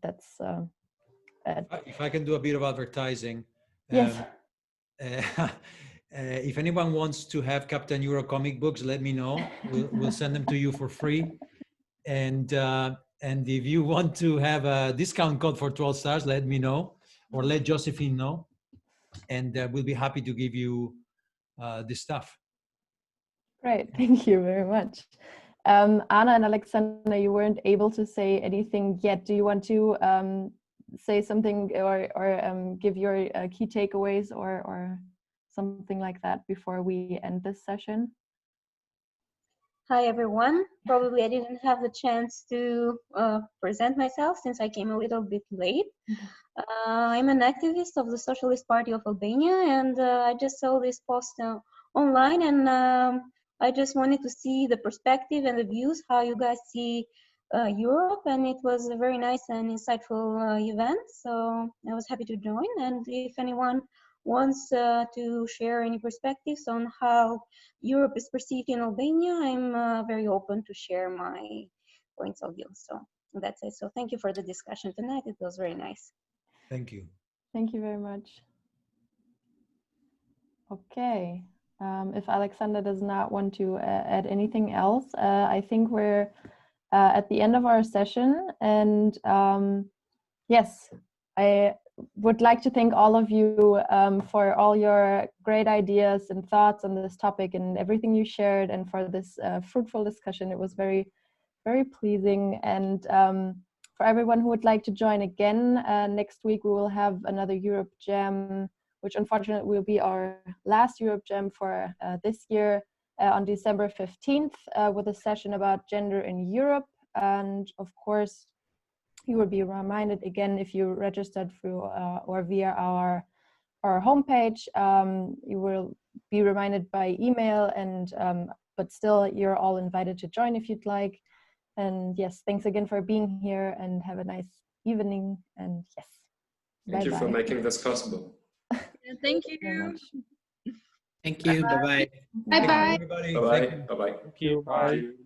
that's if I can do a bit of advertising. Yes. If anyone wants to have Captain Euro comic books, let me know. We'll send them to you for free. And if you want to have a discount code for 12 stars, let me know, or let Josephine know, and we'll be happy to give you this stuff. Great, thank you very much. Anna and Alexander, you weren't able to say anything yet. Do you want to say something or give your key takeaways or something like that before we end this session? Hi everyone. Probably I didn't have the chance to present myself since I came a little bit late. I'm an activist of the Socialist Party of Albania, and I just saw this post online, and I just wanted to see the perspective and the views, how you guys see Europe, and it was a very nice and insightful event, so I was happy to join. And if anyone wants to share any perspectives on how Europe is perceived in Albania, I'm very open to share my points of view. So that's it. So thank you for the discussion tonight. It was very nice. Thank you. Thank you very much. Okay. If Alexander does not want to add anything else, I think we're at the end of our session. And yes, I would like to thank all of you for all your great ideas and thoughts on this topic and everything you shared, and for this fruitful discussion. It was very, very pleasing. And for everyone who would like to join again, next week we will have another Europe Jam, which unfortunately will be our last Europe Jam for this year, on December 15th, with a session about gender in Europe. And of course, you will be reminded again if you registered through or via our homepage. You will be reminded by email, and but still you're all invited to join if you'd like. And yes, thanks again for being here, and have a nice evening. And yes, thank you for making this possible. Thank you very much. Thank you. Bye bye. Bye bye. Bye bye. Bye bye. Thank you. Bye.